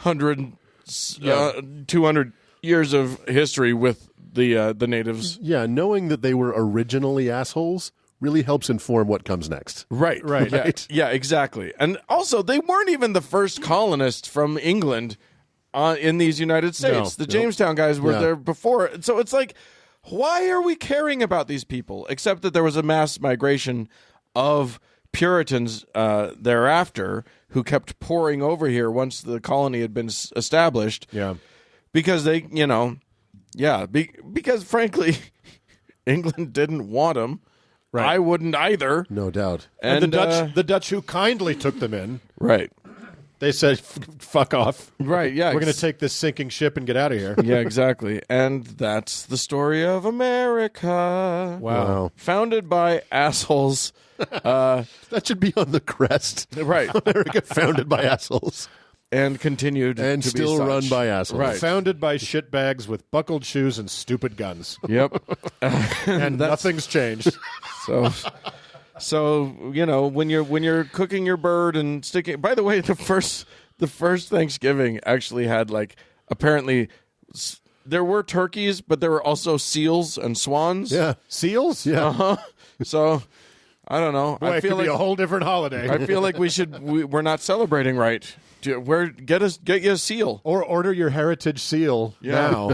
200 years of history with the natives. Yeah, knowing that they were originally assholes really helps inform what comes next. Right. Yeah, exactly. And also, they weren't even the first colonists from England in these United States. The Jamestown guys were there before. So it's like, why are we caring about these people? Except that there was a mass migration of Puritans thereafter who kept pouring over here once the colony had been established. Yeah. Because they, because frankly, England didn't want them. Right. I wouldn't either. No doubt. And the Dutch who kindly took them in. Right. They said, fuck off. Right, yeah. We're going to take this sinking ship and get out of here. Yeah, exactly. And that's the story of America. Wow. Founded by assholes. That should be on the crest. Right. America founded by assholes. And continued and to still be such. Run by assholes. Right. Founded by shitbags with buckled shoes and stupid guns. Yep. And nothing's changed. So when you're cooking your bird and sticking. By the way, the first Thanksgiving actually had apparently there were turkeys, but there were also seals and swans. Yeah, seals. Yeah. Uh-huh. So I don't know. Boy, it could be a whole different holiday. I feel like we're not celebrating right. Get you a seal or order your heritage seal now.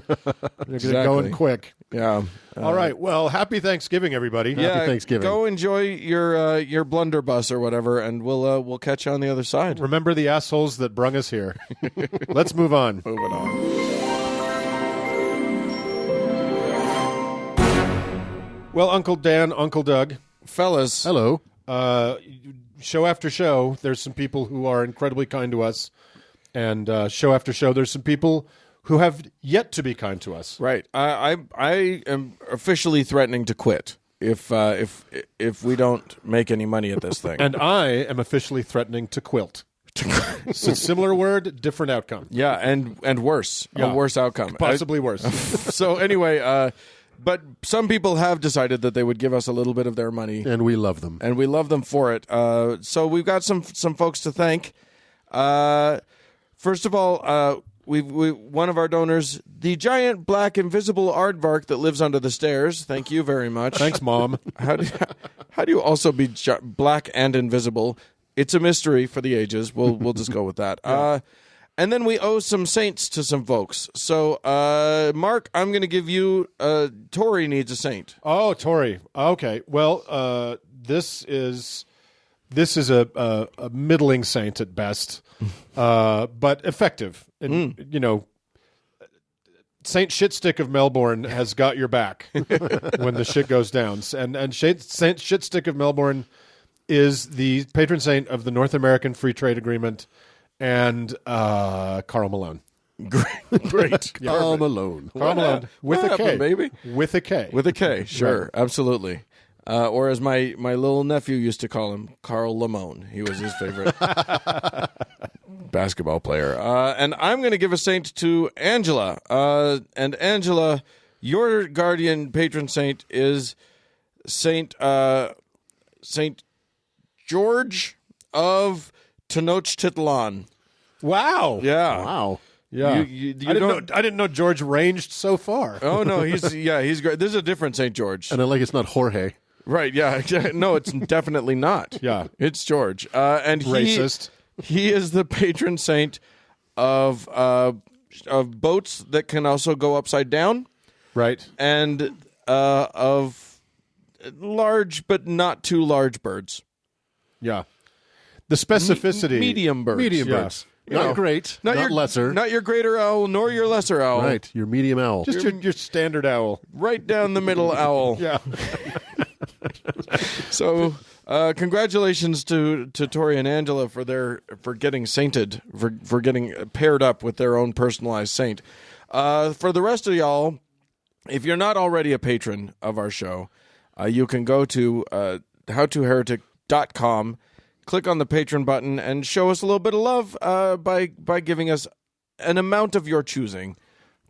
You're going quick. Yeah. All right. Well, happy Thanksgiving, everybody. Happy Thanksgiving. Go enjoy your blunderbuss or whatever, and we'll catch you on the other side. Remember the assholes that brung us here. Let's move on. Moving on. Well, Uncle Dan, Uncle Doug, fellas, hello. Show after show, there's some people who are incredibly kind to us, and show after show, there's some people who have yet to be kind to us. Right. I am officially threatening to quit if we don't make any money at this thing. And I am officially threatening to quilt. So similar word, different outcome. Yeah, and worse. Yeah. A worse outcome. Possibly worse. So anyway, but some people have decided that they would give us a little bit of their money. And we love them. And we love them for it. So we've got some folks to thank. First of all, we one of our donors, the giant black invisible aardvark that lives under the stairs. Thank you very much. Thanks, Mom. How do you also be black and invisible? It's a mystery for the ages. We'll just go with that. Yeah. And then we owe some saints to some folks. So, Mark, I'm going to give you. Tori needs a saint. Oh, Tori. Okay. Well, this is a middling saint at best, but effective. And, Saint Shitstick of Melbourne has got your back when the shit goes down. And Saint Shitstick of Melbourne is the patron saint of the North American Free Trade Agreement and Karl Malone. Great. Yeah, Karl Malone. Karl Malone with a K, baby. With a K. With a K, sure, right. Absolutely. Or as my little nephew used to call him, Karl Lamone. He was his favorite basketball player. And I'm going to give a saint to Angela. And Angela, your guardian patron saint is Saint George of Tenochtitlan. Wow. Yeah. Wow. Yeah. You I didn't know George ranged so far. Oh no, he's great. This is a different St. George. And I like it's not Jorge. Right, yeah. No, it's definitely not. Yeah. It's George. And racist. He is the patron saint of boats that can also go upside down. Right. And of large but not too large birds. Yeah. The specificity. Medium birds. Medium Yeah. birds. Not great. Not your lesser. Not your greater owl nor your lesser owl. Right. Your medium owl. Just your standard owl. Right down the middle owl. Yeah. So, congratulations to Tori and Angela for getting sainted, for getting paired up with their own personalized saint. For the rest of y'all, if you're not already a patron of our show, you can go to howtoheretic.com, click on the patron button, and show us a little bit of love by giving us an amount of your choosing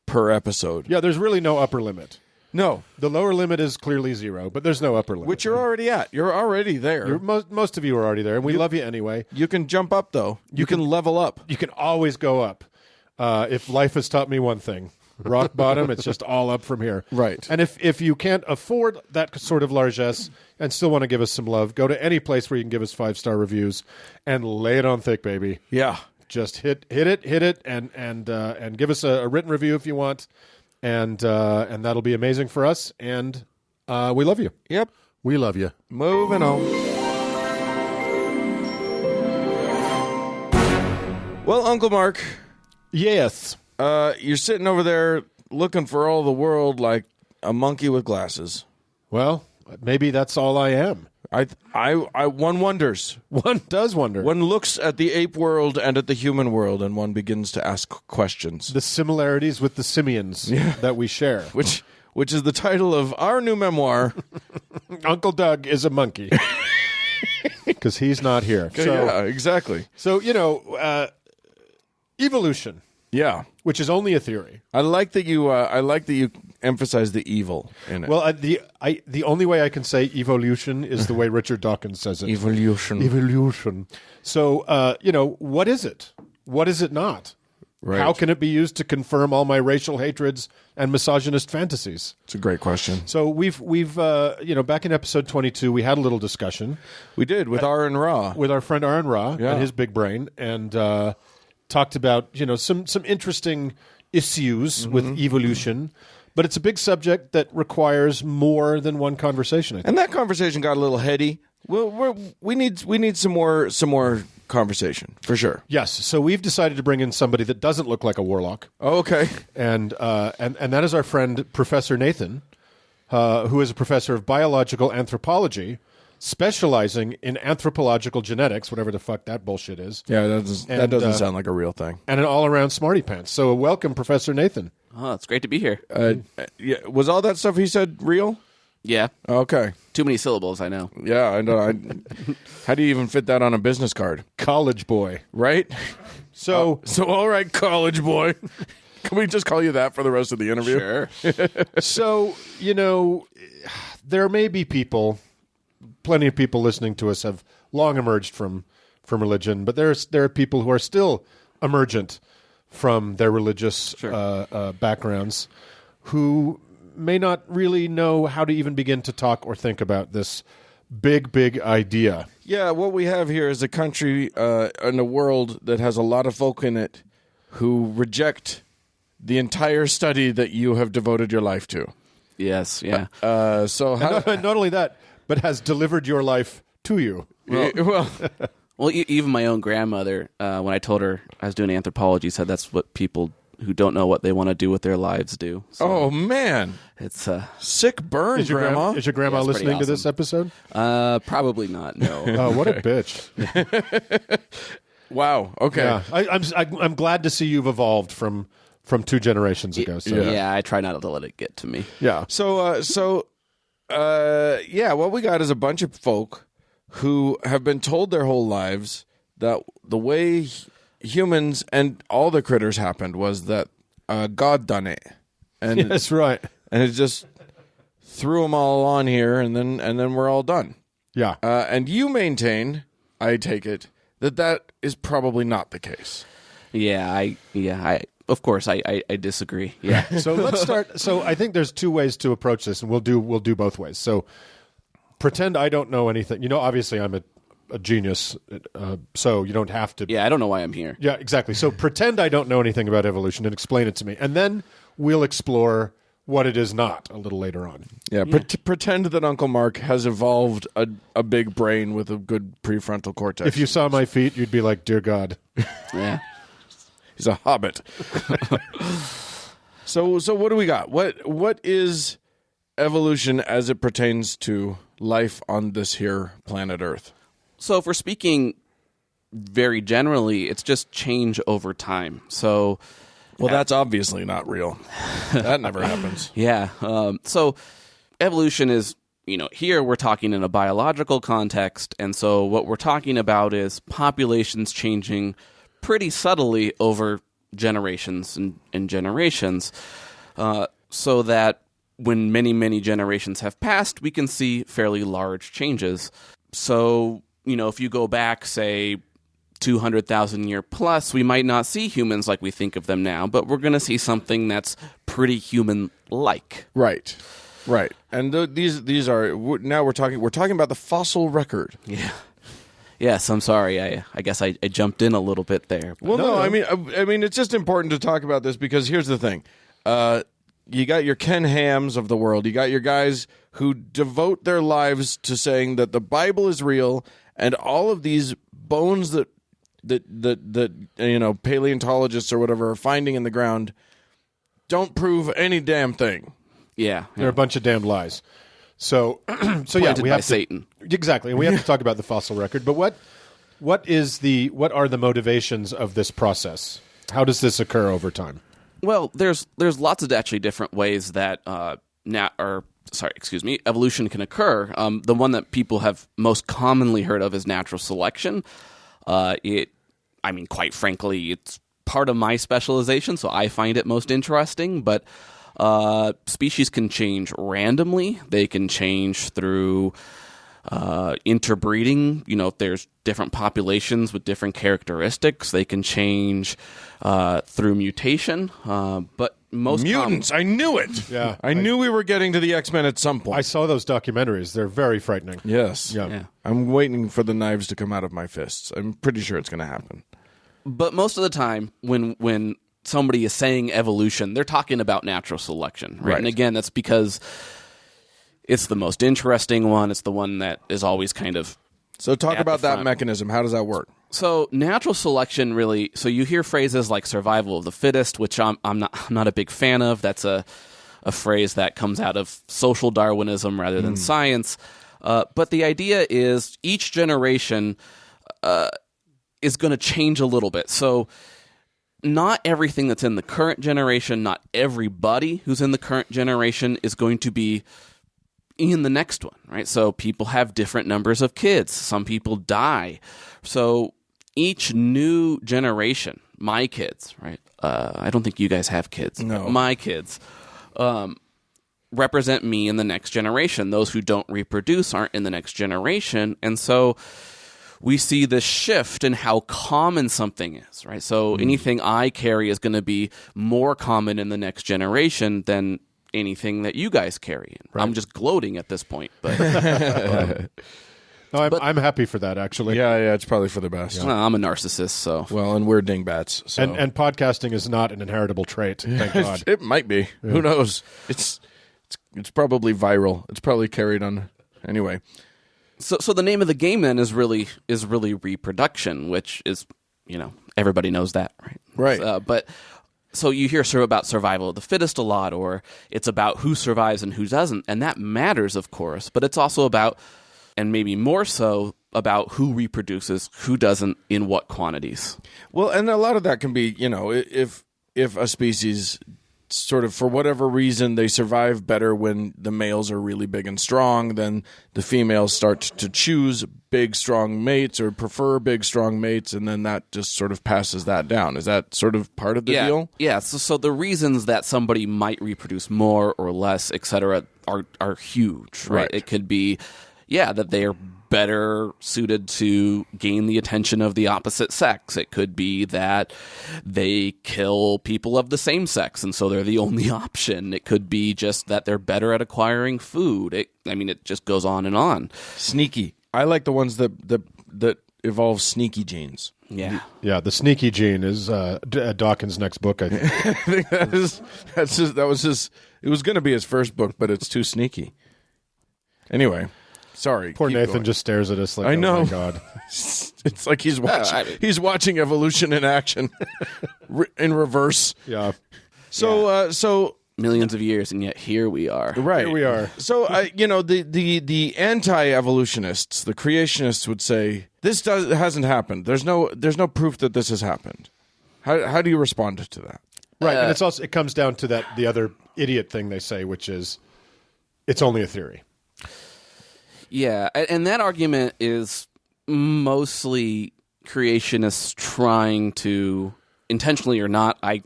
per episode. Yeah, there's really no upper limit. No. The lower limit is clearly 0, but there's no upper limit. Which you're already at. You're already there. Most of you are already there, and we love you anyway. You can jump up, though. You can level up. You can always go up. If life has taught me one thing, rock bottom, it's just all up from here. Right. And if you can't afford that sort of largesse and still want to give us some love, go to any place where you can give us 5-star reviews and lay it on thick, baby. Yeah. Just hit it, and give us a written review if you want. And that'll be amazing for us, and we love you. Yep. We love you. Moving on. Well, Uncle Mark, Yes. you're sitting over there looking for all the world like a monkey with glasses. Well, maybe that's all I am. One wonders. One does wonder. One looks at the ape world and at the human world, and one begins to ask questions. The similarities with the simians that we share. Which is the title of our new memoir. Uncle Doug is a monkey. Because he's not here. So, yeah, exactly. So, evolution, Yeah. which is only a theory. I like that you emphasize the evil in it. Well, the only way I can say evolution is the way Richard Dawkins says it. Evolution. Evolution. So, what is it? What is it not? Right. How can it be used to confirm all my racial hatreds and misogynist fantasies? It's a great question. So we've back in episode 22, we had a little discussion We did with Aaron Ra. with our friend Aaron Ra Yeah. and his big brain, and talked about some interesting issues with evolution. But it's a big subject that requires more than one conversation, I think. And that conversation got a little heady. We need some more conversation for sure. Yes, so we've decided to bring in somebody that doesn't look like a warlock, Oh, okay. and that is our friend Professor Nathan, who is a professor of biological anthropology, specializing in anthropological genetics, whatever the fuck that bullshit is, Yeah, that doesn't And, sound like a real thing. and an all-around smarty pants. So welcome, Professor Nathan. Oh, it's great to be here. Yeah, was all that stuff he said real? Yeah. Okay. Too many syllables, I know. Yeah, I know. How do you even fit that on a business card? College boy. Right? So All right, college boy. Can we just call you that for the rest of the interview? Sure. So, there may be plenty of people listening to us have long emerged from religion, but there are people who are still emergent from their religious backgrounds who may not really know how to even begin to talk or think about this big idea. Yeah, what we have here is a country and a world that has a lot of folk in it who reject the entire study that you have devoted your life to. Yes, yeah. So how? Not only that, but has delivered your life to you. Well, Well, even my own grandmother, when I told her I was doing anthropology, said that's what people who don't know what they want to do with their lives do. So oh man, it's sick burn, Is your Grandma. Is your grandma Yeah, it's pretty listening to this episode? probably not. No. Oh, what a bitch! Wow. Okay. Yeah, I'm glad to see you've evolved from 2 generations ago. So. Yeah, I try not to let it get to me. Yeah. So, what we got is a bunch of folk who have been told their whole lives that the way humans and all the critters happened was that God done it, and That's right. and it just threw them all on here, and then we're all done. Yeah. And you maintain, I take it, that is probably not the case. I of course I disagree. Yeah. So let's start. So I think there's 2 ways to approach this, and we'll do both ways. So pretend I don't know anything. Obviously I'm a genius, so you don't have to. Yeah, I don't know why I'm here. Yeah, exactly. So pretend I don't know anything about evolution and explain it to me, and then we'll explore what it is not a little later on. Yeah, pretend that Uncle Mark has evolved a big brain with a good prefrontal cortex. If you saw my feet, you'd be like, "Dear God." Yeah. He's a hobbit. So what do we got? What is evolution as it pertains to life on this here planet Earth? So if we're speaking very generally, it's just change over time. So Well, that's obviously not real. That never happens. Yeah. So evolution is, here we're talking in a biological context. And so what we're talking about is populations changing pretty subtly over generations and generations, so that when many, many generations have passed, we can see fairly large changes. So, if you go back, say, 200,000 year plus, we might not see humans like we think of them now, but we're going to see something that's pretty human-like. Right. And these are now we're talking about the fossil record. Yeah. Yes, I'm sorry. I guess I jumped in a little bit there. Well, no, I mean, it's just important to talk about this because here's the thing: you got your Ken Hams of the world, you got your guys who devote their lives to saying that the Bible is real, and all of these bones that paleontologists or whatever are finding in the ground don't prove any damn thing. Yeah, they're a bunch of damned lies. So yeah, we have Satan. Exactly, and we have to talk about the fossil record. But what are the motivations of this process? How does this occur over time? Well, there's lots of actually different ways that evolution can occur. The one that people have most commonly heard of is natural selection. Quite frankly, it's part of my specialization, so I find it most interesting. But species can change randomly. They can change through interbreeding. If there's different populations with different characteristics, they can change through mutation. But most mutants, I knew it. Yeah, I knew we were getting to the X-Men at some point. I saw those documentaries. They're very frightening. Yes. Yeah. I'm waiting for the knives to come out of my fists. I'm pretty sure it's going to happen. But most of the time, when somebody is saying evolution, they're talking about natural selection, right? And again, that's because it's the most interesting one. It's the one that is always kind of So talk about that mechanism. How does that work? So natural selection really. So you hear phrases like survival of the fittest, which I'm not a big fan of. That's a phrase that comes out of social Darwinism rather than science. But the idea is each generation is going to change a little bit. So not everything that's in the current generation, not everybody who's in the current generation is going to be in the next one, right? So people have different numbers of kids. Some people die. So each new generation, my kids, right? I don't think you guys have kids. No. My kids represent me in the next generation. Those who don't reproduce aren't in the next generation. And so we see this shift in how common something is, right? So anything I carry is going to be more common in the next generation than anything that you guys carry. Right. I'm just gloating at this point, but no, I'm happy for that, actually. Yeah, it's probably for the best. Well, I'm a narcissist, so well, and we're dingbats. So. And podcasting is not an inheritable trait. Thank God. It might be. Yeah. Who knows? It's probably viral. It's probably carried on anyway. So the name of the game then is really reproduction, which is everybody knows that, right? Right. But so you hear about survival of the fittest a lot, or it's about who survives and who doesn't, and that matters, of course. But it's also about, and maybe more so, about who reproduces, who doesn't, in what quantities. Well, and a lot of that can be, if a species sort of, for whatever reason, they survive better when the males are really big and strong, then the females start to choose big, strong mates or prefer big, strong mates, and then that just sort of passes that down. Is that sort of part of the deal? Yeah. So the reasons that somebody might reproduce more or less, et cetera, are huge, right? It could be, that they are better suited to gain the attention of the opposite sex. It could be that they kill people of the same sex, and so they're the only option. It could be just that they're better at acquiring food. It just goes on and on. Sneaky. I like the ones that evolve sneaky genes. Yeah. Yeah, the sneaky gene is Dawkins' next book, I think. I think it was going to be his first book, but it's too sneaky. Anyway. Sorry. Poor Nathan going. Just stares at us like, I know. Oh my God. It's like he's watching evolution in action in reverse. Yeah. So millions of years, and yet here we are. Right. Here we are. So the anti-evolutionists, the creationists would say this hasn't happened. There's no proof that this has happened. How do you respond to that? Right, and it comes down to the other idiot thing they say, which is it's only a theory. Yeah, and that argument is mostly creationists trying to, intentionally or not, I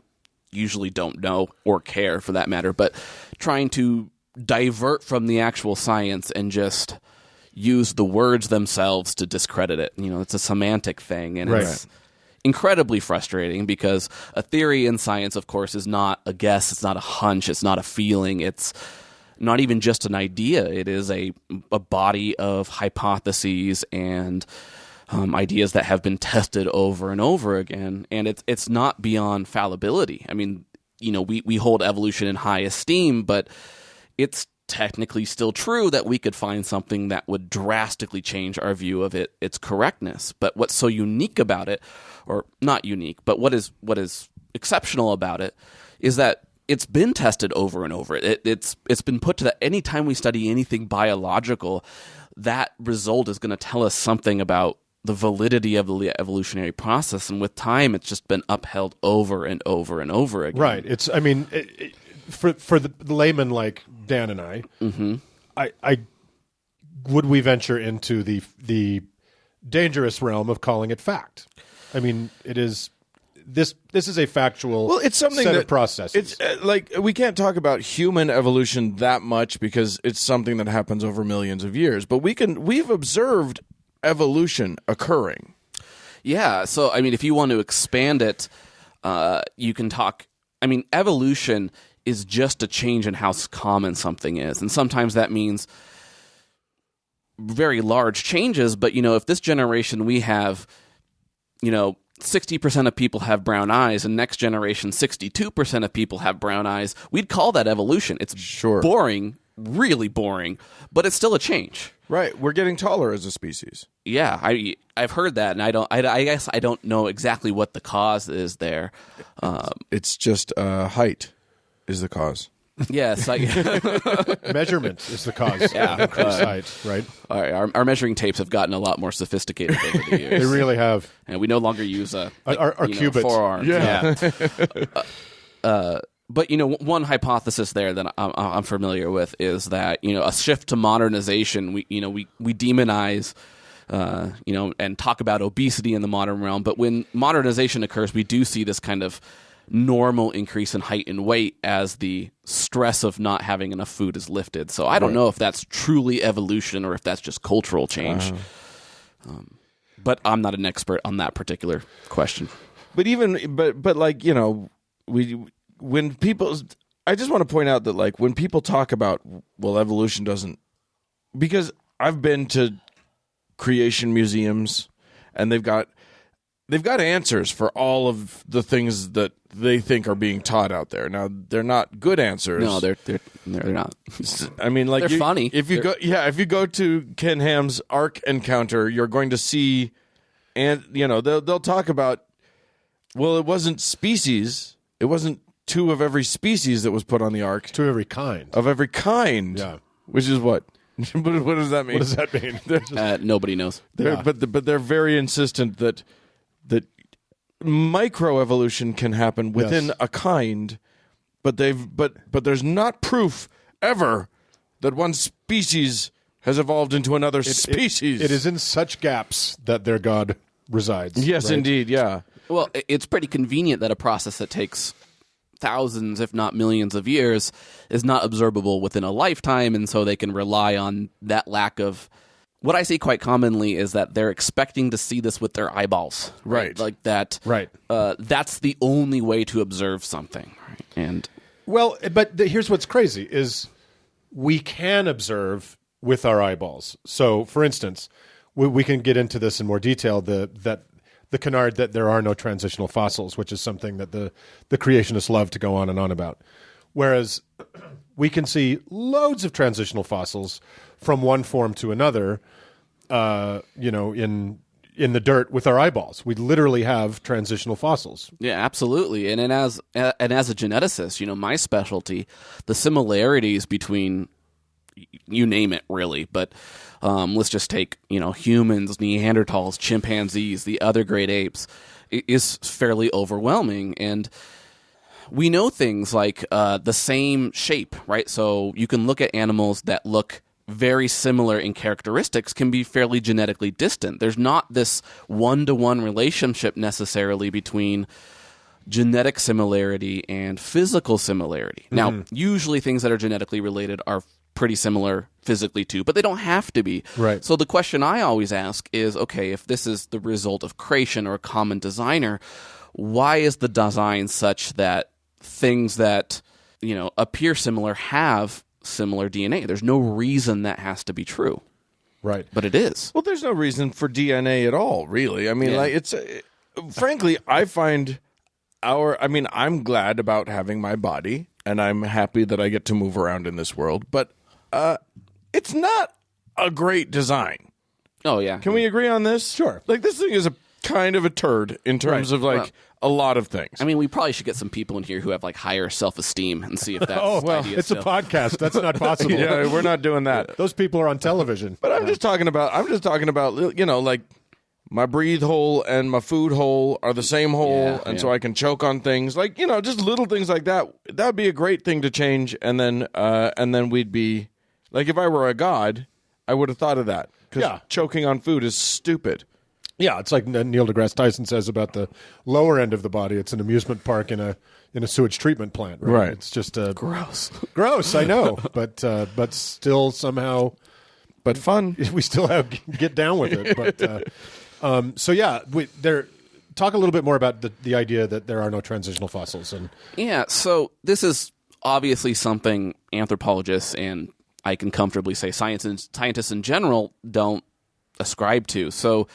usually don't know or care for that matter, but trying to divert from the actual science and just use the words themselves to discredit it. It's a semantic thing, and it's incredibly frustrating because a theory in science, of course, is not a guess, it's not a hunch, it's not a feeling, it's not even just an idea. It is a body of hypotheses and ideas that have been tested over and over again, and it's not beyond fallibility. I mean, we hold evolution in high esteem, but it's technically still true that we could find something that would drastically change our view of its correctness. But what's so unique about it, or not unique, but what is exceptional about it, is that it's been tested over and over. It's been put to that any time we study anything biological, that result is going to tell us something about the validity of the evolutionary process, and with time, it's just been upheld over and over and over again. Right. For the layman like Dan and I, I would we venture into the dangerous realm of calling it fact. I mean, it is this is a factual it's something set that of processes. It's like we can't talk about human evolution that much because it's something that happens over millions of years, but we've observed evolution occurring. Yeah, so I mean, if you want to expand it, you can talk. I mean, evolution is just a change in how common something is, and sometimes that means very large changes. But if this generation we have, 60% of people have brown eyes, and next generation 62% of people have brown eyes, we'd call that evolution. It's boring, really boring, but it's still a change. Right, we're getting taller as a species. Yeah, I've heard that, and I guess I don't know exactly what the cause is there. It's just height is the cause. Yes, measurement is the cause. Yeah, height, right? Our measuring tapes have gotten a lot more sophisticated over the years. They really have, and we no longer use our cubits, forearms. Yeah. But one hypothesis there that I'm familiar with is that a shift to modernization. We demonize, and talk about obesity in the modern realm. But when modernization occurs, we do see this kind of normal increase in height and weight as the stress of not having enough food is lifted. So I don't know if that's truly evolution or if that's just cultural change. But I'm not an expert on that particular question. But when people, I just want to point out that like when people talk about, well, evolution doesn't, because I've been to creation museums and they've got answers for all of the things that they think are being taught out there. Now they're not good answers. No, they're not. I mean, like they're funny. If you go to Ken Ham's Ark Encounter, you're going to see, and they'll talk about, well, it wasn't species. It wasn't two of every species that was put on the Ark. Two of every kind. Of every kind. Yeah. Which is what? What does that mean? What does that mean? Nobody knows. But they're very insistent that microevolution can happen within a kind, but there's not proof ever that one species has evolved into another species. It is in such gaps that their God resides. Yes, right? indeed, yeah. Well, it's pretty convenient that a process that takes thousands, if not millions of years is not observable within a lifetime, and so they can rely on that lack of... What I see quite commonly is that they're expecting to see this with their eyeballs. Right. Like that. Right. That's the only way to observe something. Right? And here's what's crazy is we can observe with our eyeballs. So, for instance, we can get into this in more detail, the canard that there are no transitional fossils, which is something that the creationists love to go on and on about. Whereas we can see loads of transitional fossils from one form to another, in the dirt with our eyeballs. We literally have transitional fossils. yeah, absolutely. And as a geneticist, my specialty, the similarities between, you name it, really. But let's just take, humans, Neanderthals, chimpanzees, the other great apes, is fairly overwhelming. And we know things like the same shape, right? So you can look at animals that look very similar in characteristics can be fairly genetically distant. There's not this one-to-one relationship necessarily between genetic similarity and physical similarity. Now, usually things that are genetically related are pretty similar physically too, but they don't have to be. Right. So the question I always ask is, okay, if this is the result of creation or a common designer, why is the design such that things that, appear similar have similar DNA? There's no reason that has to be true. Right. But it is. Well, there's no reason for DNA at all, really. I mean, Yeah. it's frankly, I find I'm glad about having my body, and I'm happy that I get to move around in this world, but it's not a great design. Oh, yeah. Can we agree on this? Sure. Like, this thing is a kind of a turd in terms of a lot of things. I mean, we probably should get some people in here who have higher self-esteem and see if that's idea it's still. a podcast. That's not possible. Yeah, we're not doing that. Those people are on television. But I'm just talking about, like my breathe hole and my food hole are the same hole, so I can choke on things. Like, just little things like that. That would be a great thing to change, and then we'd be, like, if I were a god, I would have thought of that. Because choking on food is stupid. Yeah, it's like Neil deGrasse Tyson says about the lower end of the body. It's an amusement park in a sewage treatment plant. Right. It's just Gross. gross. I know, but still somehow, But fun. we still have get down with it. But talk a little bit more about the idea that there are no transitional fossils. And Yeah, so this is obviously something anthropologists and I can comfortably say scientists in general don't ascribe to. So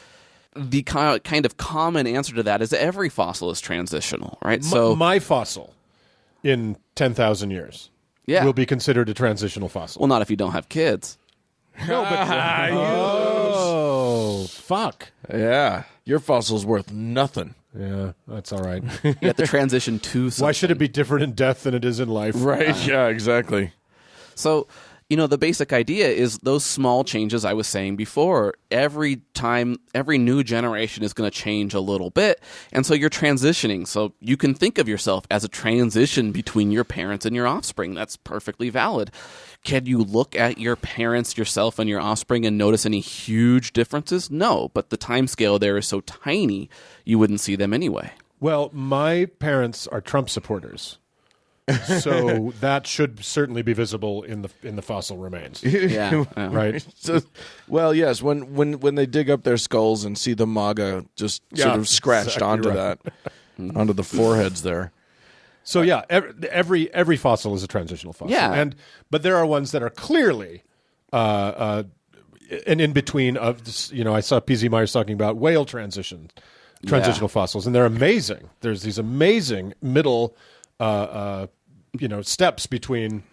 the kind of common answer to that is that every fossil is transitional, right? So my fossil in 10,000 years will be considered a transitional fossil. well, not if you don't have kids. No, but oh, fuck. Yeah. Your fossil's worth nothing. Yeah, that's all right. You have to transition to something. Why should it be different in death than it is in life? Right. Yeah, exactly. So, the basic idea is those small changes I was saying before. Every new generation is going to change a little bit. And so you're transitioning. So you can think of yourself as a transition between your parents and your offspring. That's perfectly valid. Can you look at your parents, yourself, and your offspring and notice any huge differences? No, but the time scale there is so tiny, you wouldn't see them anyway. Well, my parents are Trump supporters. So that should certainly be visible in the fossil remains, Yeah. right? So, well, yes, when they dig up their skulls and see the MAGA just sort of scratched exactly onto right. that, onto the foreheads there. So yeah, every fossil is a transitional fossil. Yeah. But there are ones that are clearly an in between of this, I saw PZ Myers talking about whale transitional fossils, and they're amazing. There's these amazing middle steps between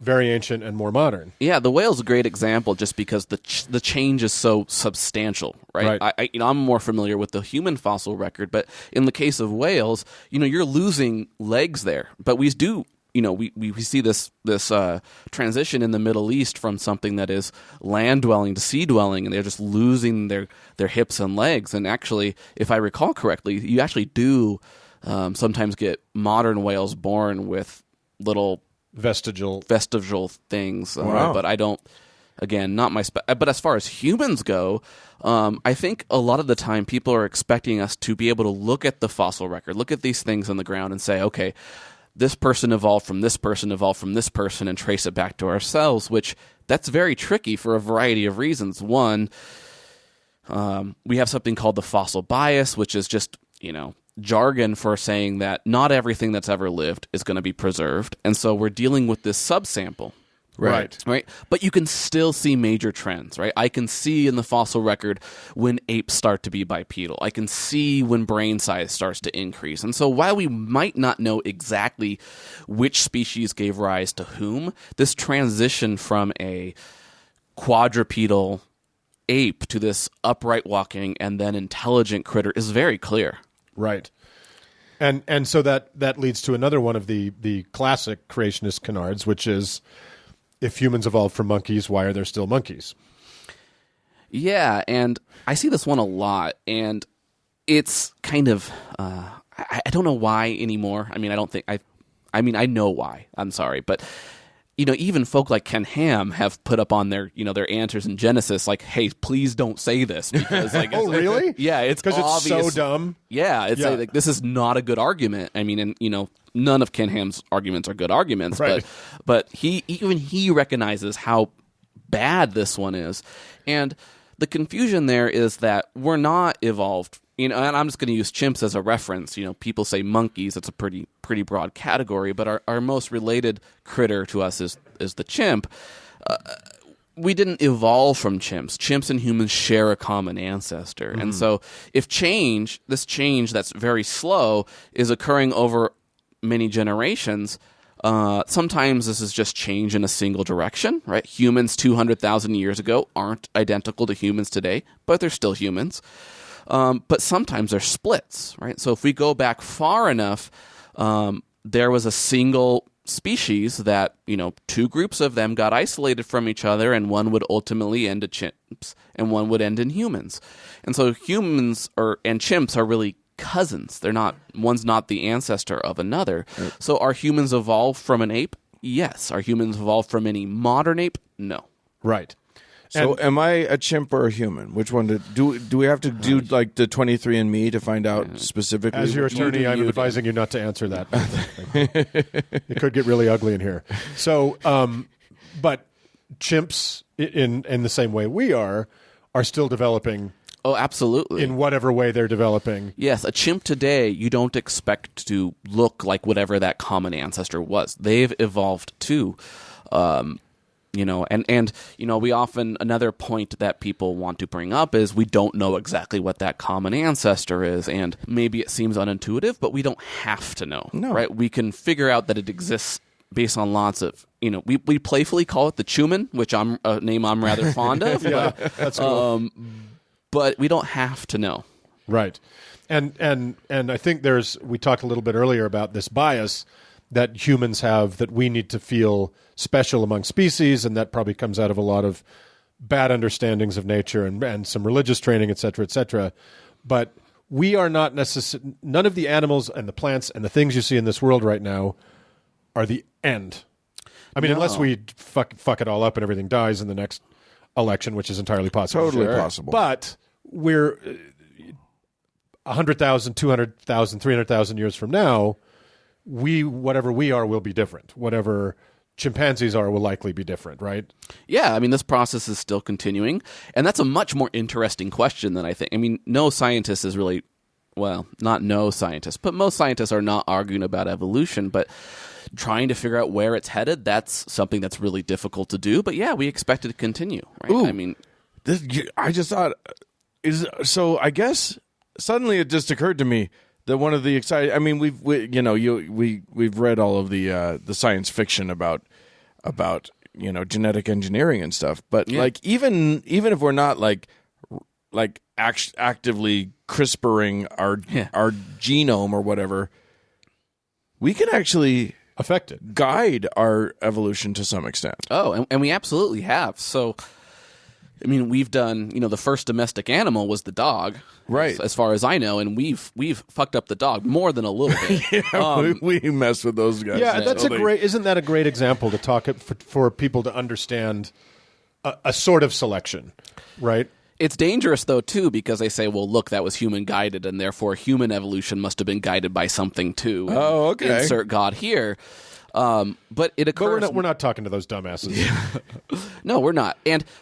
very ancient and more modern. Yeah, the whale's a great example just because the change is so substantial, right? I'm more familiar with the human fossil record, but in the case of whales, you're losing legs there. But we do, we see this transition in the Middle East from something that is land dwelling to sea dwelling, and they're just losing their hips and legs. And actually, if I recall correctly, you actually do sometimes get modern whales born with little vestigial things. Wow. But I don't, again, not my but as far as humans go, I think a lot of the time people are expecting us to be able to look at the fossil record, look at these things on the ground and say, okay, this person evolved from this person, evolved from this person, and trace it back to ourselves, which that's very tricky for a variety of reasons. One, we have something called the fossil bias, which is just, jargon for saying that not everything that's ever lived is going to be preserved. And so we're dealing with this subsample. Right. But you can still see major trends, right? I can see in the fossil record when apes start to be bipedal. I can see when brain size starts to increase. And so while we might not know exactly which species gave rise to whom, this transition from a quadrupedal ape to this upright walking and then intelligent critter is very clear. Right. And so that leads to another one of the classic creationist canards, which is, if humans evolved from monkeys, why are there still monkeys? Yeah, and I see this one a lot, and it's kind of I don't know why anymore. I mean, I don't think I mean, I know why. I'm sorry, but even folk like Ken Ham have put up on their their answers in Genesis, like, hey, please don't say this because like, Oh, really? Yeah, it's because it's obvious. so dumb. Yeah, it's like this is not a good argument. I mean, and none of Ken Ham's arguments are good arguments, Right. but he recognizes how bad this one is, and the confusion there is that we're not evolved. And I'm just going to use chimps as a reference. People say monkeys. It's a pretty broad category, but our most related critter to us is the chimp. We didn't evolve from chimps. Chimps and humans share a common ancestor. And so if this change that's very slow is occurring over many generations, sometimes this is just change in a single direction, right? Humans 200,000 years ago aren't identical to humans today, but they're still humans. But sometimes they're splits, right? So if we go back far enough, there was a single species that, two groups of them got isolated from each other, and one would ultimately end in chimps and one would end in humans. And so humans and chimps are really cousins. One's not the ancestor of another. Right. So are humans evolved from an ape? Yes. Are humans evolved from any modern ape? No. Right. So am I a chimp or a human? Which one do we have to do like the 23andMe to find out specifically? As your attorney, I'm advising you not to answer that. It could get really ugly in here. So, but chimps, in the same way we are still developing. Oh, absolutely. In whatever way they're developing. Yes, a chimp today, you don't expect to look like whatever that common ancestor was. They've evolved too. We often, another point that people want to bring up is we don't know exactly what that common ancestor is, and maybe it seems unintuitive, but we don't have to know, right? We can figure out that it exists based on lots of, we playfully call it the Chuman, which a name I'm rather fond of. Yeah, that's cool. But we don't have to know. Right. And I think we talked a little bit earlier about this bias that humans have, that we need to feel special among species, and that probably comes out of a lot of bad understandings of nature and some religious training, et cetera, but we are not none of the animals and the plants and the things you see in this world right now are the end. I mean, unless we fuck it all up and everything dies in the next election, which is entirely possible. Totally possible. But we're 100,000, 200,000, 300,000 years from now, whatever we are will be different. Whatever chimpanzees are will likely be different, right? Yeah, I mean, this process is still continuing, and that's a much more interesting question than I think. I mean, no scientist is really, well, not no scientists, but most scientists are not arguing about evolution, but trying to figure out where it's headed, that's something that's really difficult to do. But yeah, we expect it to continue, right? Ooh, I mean, I just thought, I guess suddenly it just occurred to me that one of the exciting, I mean, we've read all of the science fiction about genetic engineering and stuff, but like even if we're not like actively CRISPRing our genome or whatever, we can actually affect it, guide our evolution to some extent. Oh, and we absolutely have. So, I mean, we've done, the first domestic animal was the dog, right? As far as I know, and we've fucked up the dog more than a little bit. We mess with those guys. Yeah, isn't that a great example to talk for people to understand a sort of selection, right? It's dangerous, though, too, because they say, well, look, that was human-guided, and therefore human evolution must have been guided by something, too. Oh, okay. Insert God here. But it occurs. But we're not talking to those dumbasses. No, we're not.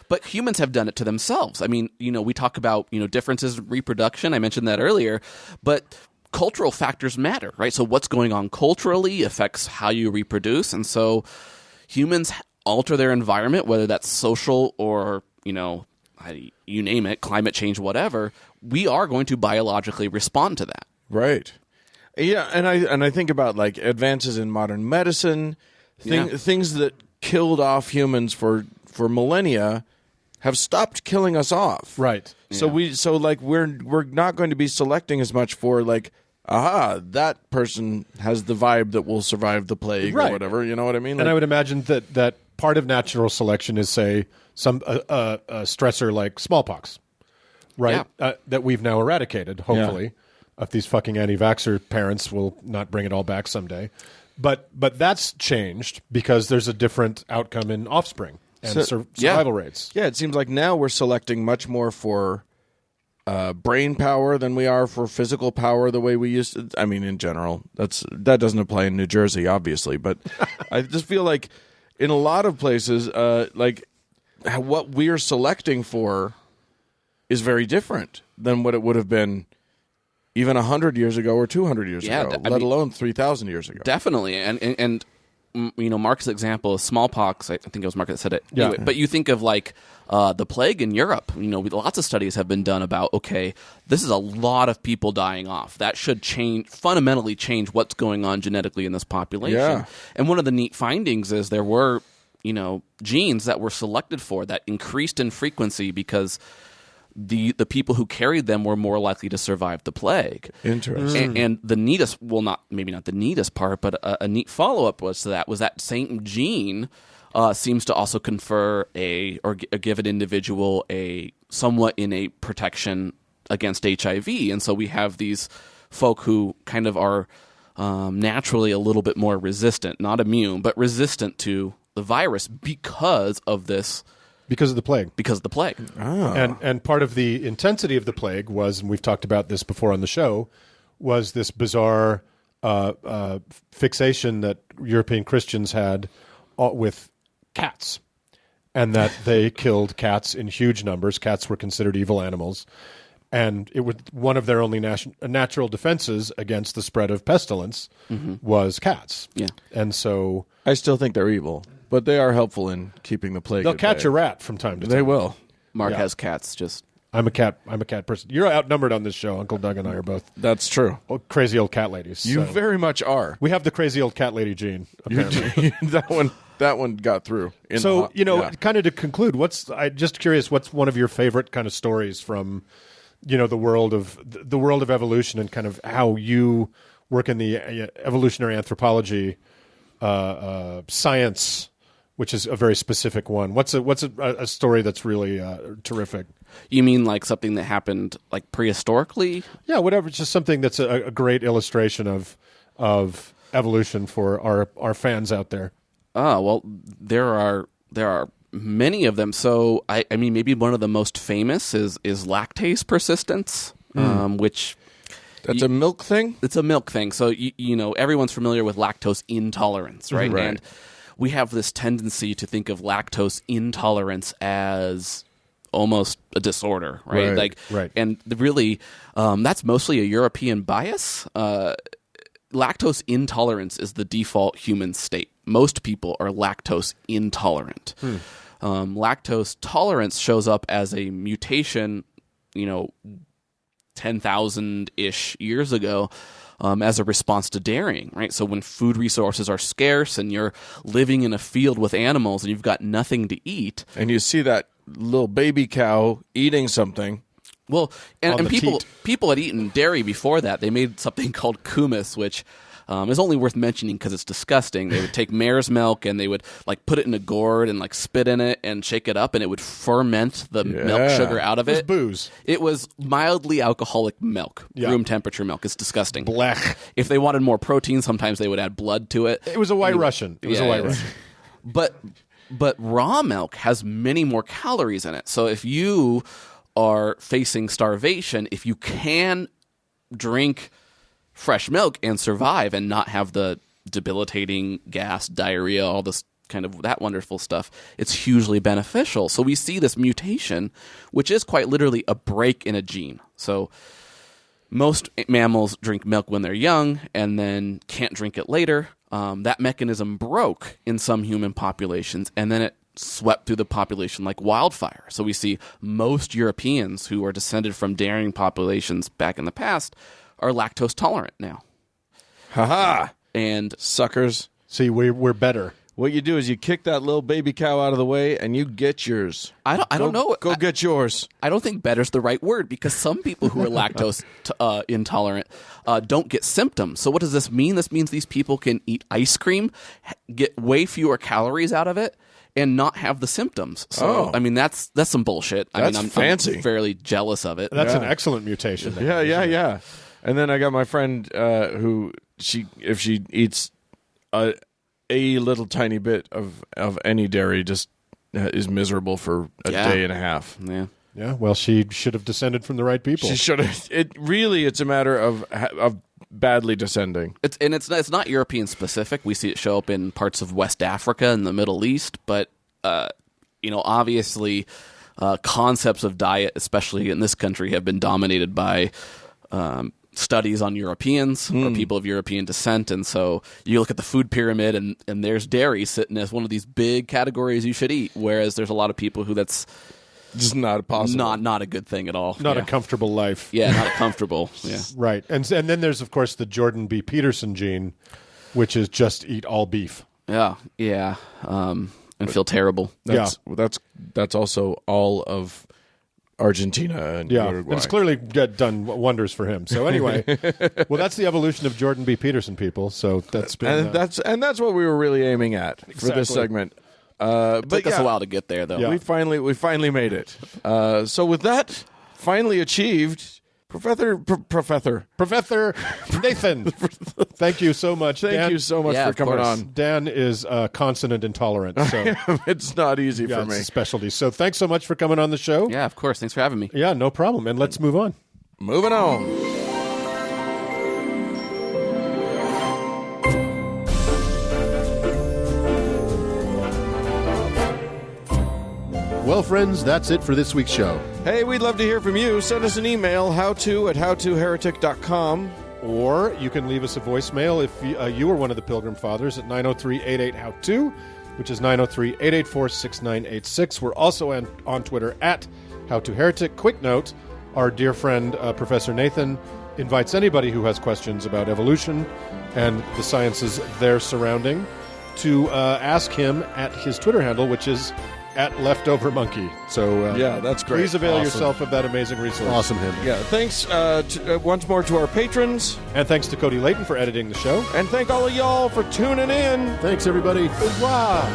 But humans have done it to themselves. I mean, we talk about, differences in reproduction. I mentioned that earlier. But cultural factors matter, right? So what's going on culturally affects how you reproduce. And so humans alter their environment, whether that's social or, you name it, climate change, whatever. We are going to biologically respond to that. Right. Yeah, and I think about like advances in modern medicine, things that killed off humans for millennia have stopped killing us off. Right. So we're not going to be selecting as much for like, that person has the vibe that will survive the plague or whatever. You know what I mean? And I would imagine that part of natural selection is, say, some a stressor like smallpox, right? Yeah. That we've now eradicated, hopefully. If these fucking anti-vaxxer parents will not bring it all back someday. But that's changed because there's a different outcome in offspring and survival rates. Yeah, it seems like now we're selecting much more for brain power than we are for physical power the way we used to. I mean, in general, that doesn't apply in New Jersey, obviously, but I just feel like in a lot of places, like what we're selecting for is very different than what it would have been even 100 years ago or 200 years ago, let alone 3,000 years ago. Definitely. And Mark's example of smallpox, I think it was Mark that said it. Yeah. Anyway, but you think of like the plague in Europe. Lots of studies have been done about, okay, this is a lot of people dying off. That should fundamentally change what's going on genetically in this population. Yeah. And one of the neat findings is there were, genes that were selected for that increased in frequency because the people who carried them were more likely to survive the plague. Interesting. And the neatest, maybe not the neatest part, but a neat follow-up was that same gene seems to also confer or give an individual a somewhat innate protection against HIV. And so we have these folk who kind of are naturally a little bit more resistant, not immune, but resistant to the virus because of this. Because of the plague. Because of the plague. Oh. And part of the intensity of the plague was, and we've talked about this before on the show, was this bizarre fixation that European Christians had with cats, and that they killed cats in huge numbers. Cats were considered evil animals, and it was one of their only natural defenses against the spread of pestilence was cats. Yeah. And so I still think they're evil, but they are helpful in keeping the plague. they'll at catch bay. a rat from time to time. They will. Mark Yeah. has cats. Just I'm a cat person. You're outnumbered on this show. Uncle Doug and I are both That's true. crazy old cat ladies. You so. very much are. We have the crazy old cat lady gene, apparently. that one got through. So, yeah. kind of to conclude, I'm just curious, what's one of your favorite kind of stories from, the world of evolution and kind of how you work in the evolutionary anthropology science, which is a very specific one. What's a story that's really terrific? You mean like something that happened like prehistorically? Yeah, whatever. It's just something that's a great illustration of evolution for our fans out there. Oh, well, there are many of them. So I mean, maybe one of the most famous is lactase persistence, which That's a milk thing? it's a milk thing. So everyone's familiar with lactose intolerance, right? Right. And we have this tendency to think of lactose intolerance as almost a disorder, right? Right. And really, that's mostly a European bias. Lactose intolerance is the default human state. Most people are lactose intolerant. Lactose tolerance shows up as a mutation, 10,000-ish years ago, as a response to dairying, right? So when food resources are scarce and you're living in a field with animals and you've got nothing to eat. And you see that little baby cow eating something. Well, and the people had eaten dairy before that. They made something called kumis, which is only worth mentioning because it's disgusting. They would take mare's milk and they would put it in a gourd and spit in it and shake it up, and it would ferment the milk sugar out of It's it. booze. It was mildly alcoholic milk, Yeah. room temperature milk. It's disgusting. Blech. If they wanted more protein, sometimes they would add blood to it. It was a White Russian. It was a White Russian. But raw milk has many more calories in it. So if you are facing starvation, if you can drink fresh milk and survive and not have the debilitating gas, diarrhea, all this kind of that wonderful stuff, it's hugely beneficial. So we see this mutation, which is quite literally a break in a gene. So most mammals drink milk when they're young and then can't drink it later. That mechanism broke in some human populations, and then it swept through the population like wildfire. So we see most Europeans who are descended from dairying populations back in the past are lactose tolerant now. Ha-ha! And Suckers. See, we're better. What you do is you kick that little baby cow out of the way and you get yours. I don't know. Go get yours. I don't think better's the right word, because some people who are lactose intolerant don't get symptoms. So what does this mean? This means these people can eat ice cream, get way fewer calories out of it, and not have the symptoms. So I mean, that's some bullshit. That's I'm fancy. fairly jealous of it. That's an excellent mutation. Yeah. And then I got my friend who if she eats a little tiny bit of any dairy just is miserable for a day and a half. Yeah. Yeah, well, she should have descended from the right people. She should have. It's a matter of badly descending. It's not European specific. We see it show up in parts of West Africa and the Middle East, but obviously, concepts of diet, especially in this country, have been dominated by studies on Europeans or people of European descent. And so you look at the food pyramid and there's dairy sitting as one of these big categories you should eat, whereas there's a lot of people who that's just not possible. Not a good thing at all. Not a comfortable life. Yeah, not comfortable. Yeah. Right. And then there's, of course, the Jordan B. Peterson gene, which is just eat all beef. Yeah. And feel terrible. That's also all of Argentina and Uruguay. And it's clearly done wonders for him. So anyway, well, that's the evolution of Jordan B. Peterson, people. So that's been... And that's what we were really aiming at for this segment. It took us a while to get there, though. Yeah. We finally made it. So with that finally achieved, Professor Nathan, thank you so much. Thank you so much for coming on. Dan is consonant intolerant, so it's not easy for me. It's a specialty. So thanks so much for coming on the show. Yeah, of course. Thanks for having me. Yeah, no problem. And let's move on. Moving on. Well, friends, that's it for this week's show. Hey, we'd love to hear from you. Send us an email, howto@howtoheretic.com. Or you can leave us a voicemail if you were one of the Pilgrim Fathers at 903-88-HOW-TO, which is 903-884-6986. We're also on Twitter at HowToHeretic. Quick note, our dear friend Professor Nathan invites anybody who has questions about evolution and the sciences there surrounding to ask him at his Twitter handle, which is @leftovermonkey. So that's great. Please avail Awesome. yourself of that amazing resource. Awesome him. Yeah, thanks once more to our patrons. And thanks to Cody Layton for editing the show. And thank all of y'all for tuning in. Thanks, everybody. Wow.